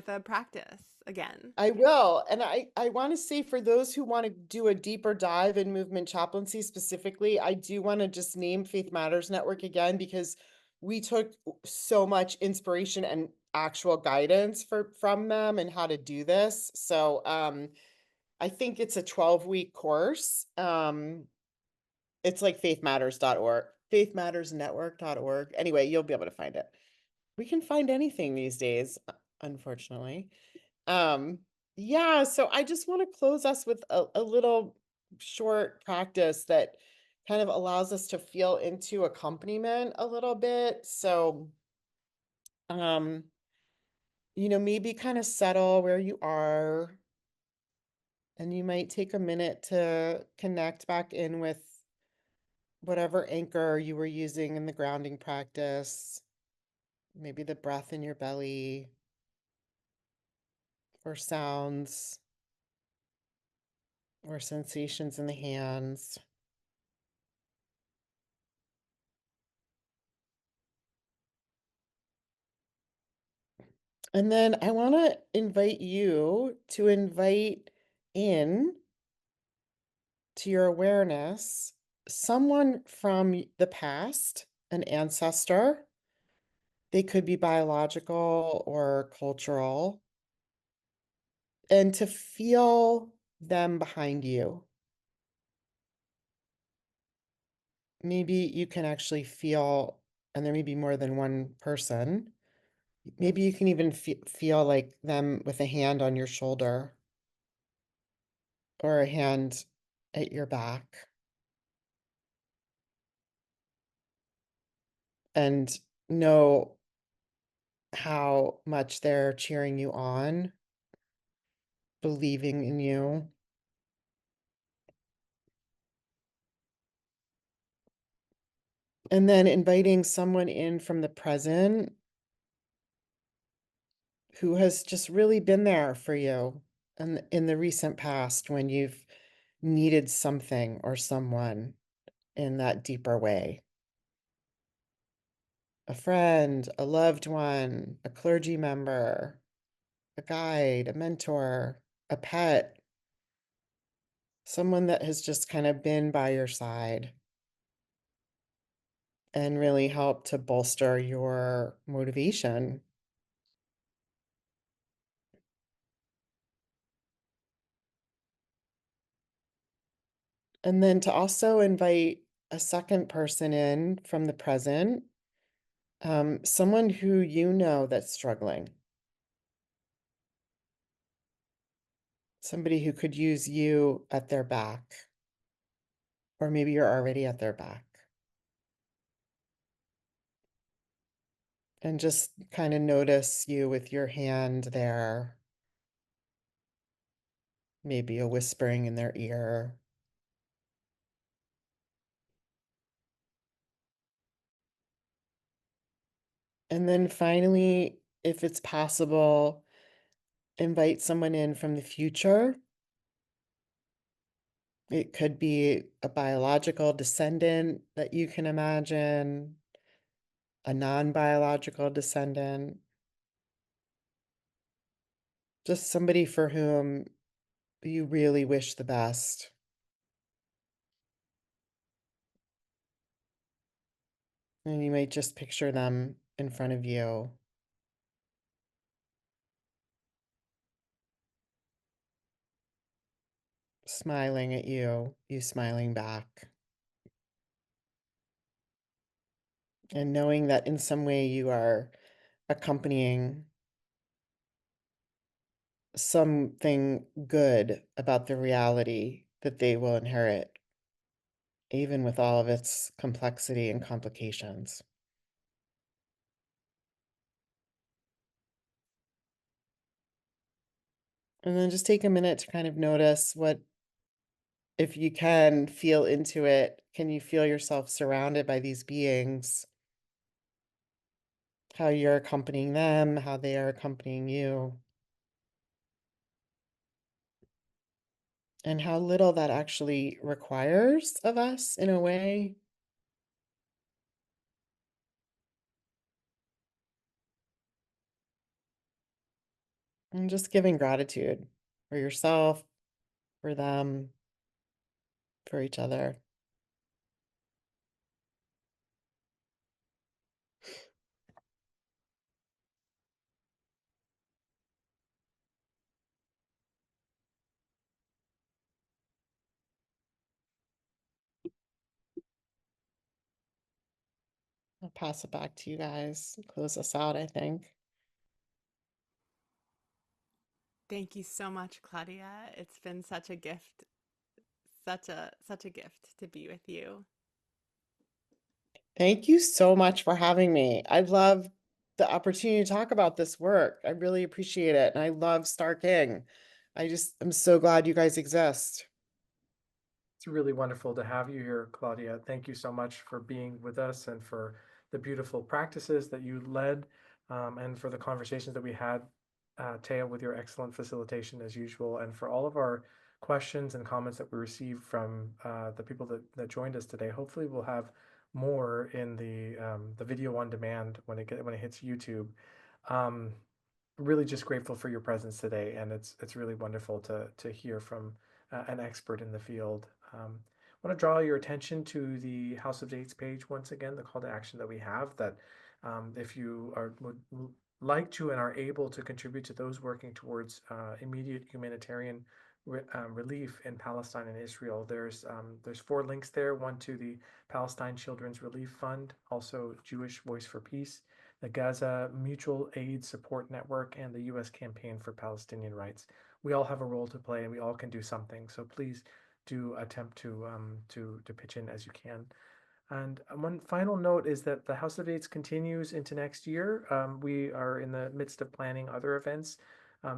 a practice again? I will. And I want to say, for those who want to do a deeper dive in movement chaplaincy specifically, I do want to just name Faith Matters Network again, because we took so much inspiration and actual guidance from them and how to do this. So I think it's a 12-week course. It's like faithmatters.org, faithmattersnetwork.org. Anyway, you'll be able to find it. We can find anything these days, unfortunately. Yeah, so I just want to close us with a little short practice that kind of allows us to feel into accompaniment a little bit. So, um, maybe kind of settle where you are, and you might take a minute to connect back in with whatever anchor you were using in the grounding practice, maybe the breath in your belly or sounds or sensations in the hands. And then I want to invite you to invite in to your awareness someone from the past, an ancestor. They could be biological or cultural, and to feel them behind you. Maybe you can actually feel, and there may be more than one person. Maybe you can even feel like them with a hand on your shoulder or a hand at your back, and know how much they're cheering you on, believing in you. And then inviting someone in from the present who has just really been there for you in the recent past when you've needed something or someone in that deeper way. A friend, a loved one, a clergy member, a guide, a mentor, a pet, someone that has just kind of been by your side and really helped to bolster your motivation. And then to also invite a second person in from the present, someone who you know that's struggling, somebody who could use you at their back, or maybe you're already at their back. And just kind of notice you with your hand there, maybe a whispering in their ear. And then finally, if it's possible, invite someone in from the future. It could be a biological descendant that you can imagine, a non-biological descendant, just somebody for whom you really wish the best. And you might just picture them in front of you, smiling at you, you smiling back, and knowing that in some way you are accompanying something good about the reality that they will inherit, even with all of its complexity and complications. And then just take a minute to kind of notice what, if you can feel into it, can you feel yourself surrounded by these beings? How you're accompanying them, how they are accompanying you, and how little that actually requires of us in a way. And just giving gratitude for yourself, for them, for each other. I'll pass it back to you guys. Close us out, I think. Thank you so much, Claudia. It's been such a gift, such a gift to be with you. Thank you so much for having me. I love the opportunity to talk about this work. I really appreciate it. And I love Star King. I'm so glad you guys exist. It's really wonderful to have you here, Claudia. Thank you so much for being with us and for the beautiful practices that you led, and for the conversations that we had, Taya, with your excellent facilitation as usual, and for all of our questions and comments that we received from the people that joined us today. Hopefully, we'll have more in the video on demand when it hits YouTube. Um, Really just grateful for your presence today, and it's really wonderful to hear from an expert in the field. I want to draw your attention to the House of Dates page once again, the call to action that we have. That if you would like to and are able to contribute to those working towards immediate humanitarian relief in Palestine and Israel, there's 4 links there. One to the Palestine Children's Relief Fund, also Jewish Voice for Peace, the Gaza Mutual Aid Support Network, and the U.S. Campaign for Palestinian Rights. We all have a role to play, and we all can do something. So please do attempt to pitch in as you can. And one final note is that the House of Eights continues into next year. We are in the midst of planning other events.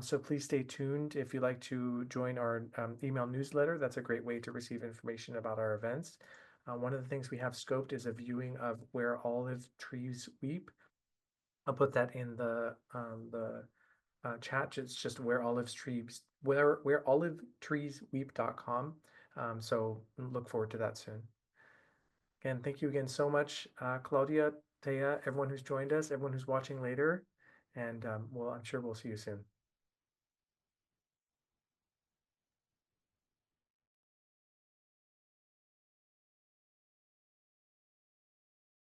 So please stay tuned if you'd like to join our email newsletter. That's a great way to receive information about our events. One of the things we have scoped is a viewing of Where Olive Trees Weep. I'll put that in the chat. It's just where olive trees weep.com. So look forward to that soon. Again, thank you again so much, Claudia, Taya, everyone who's joined us, everyone who's watching later, and well, I'm sure we'll see you soon.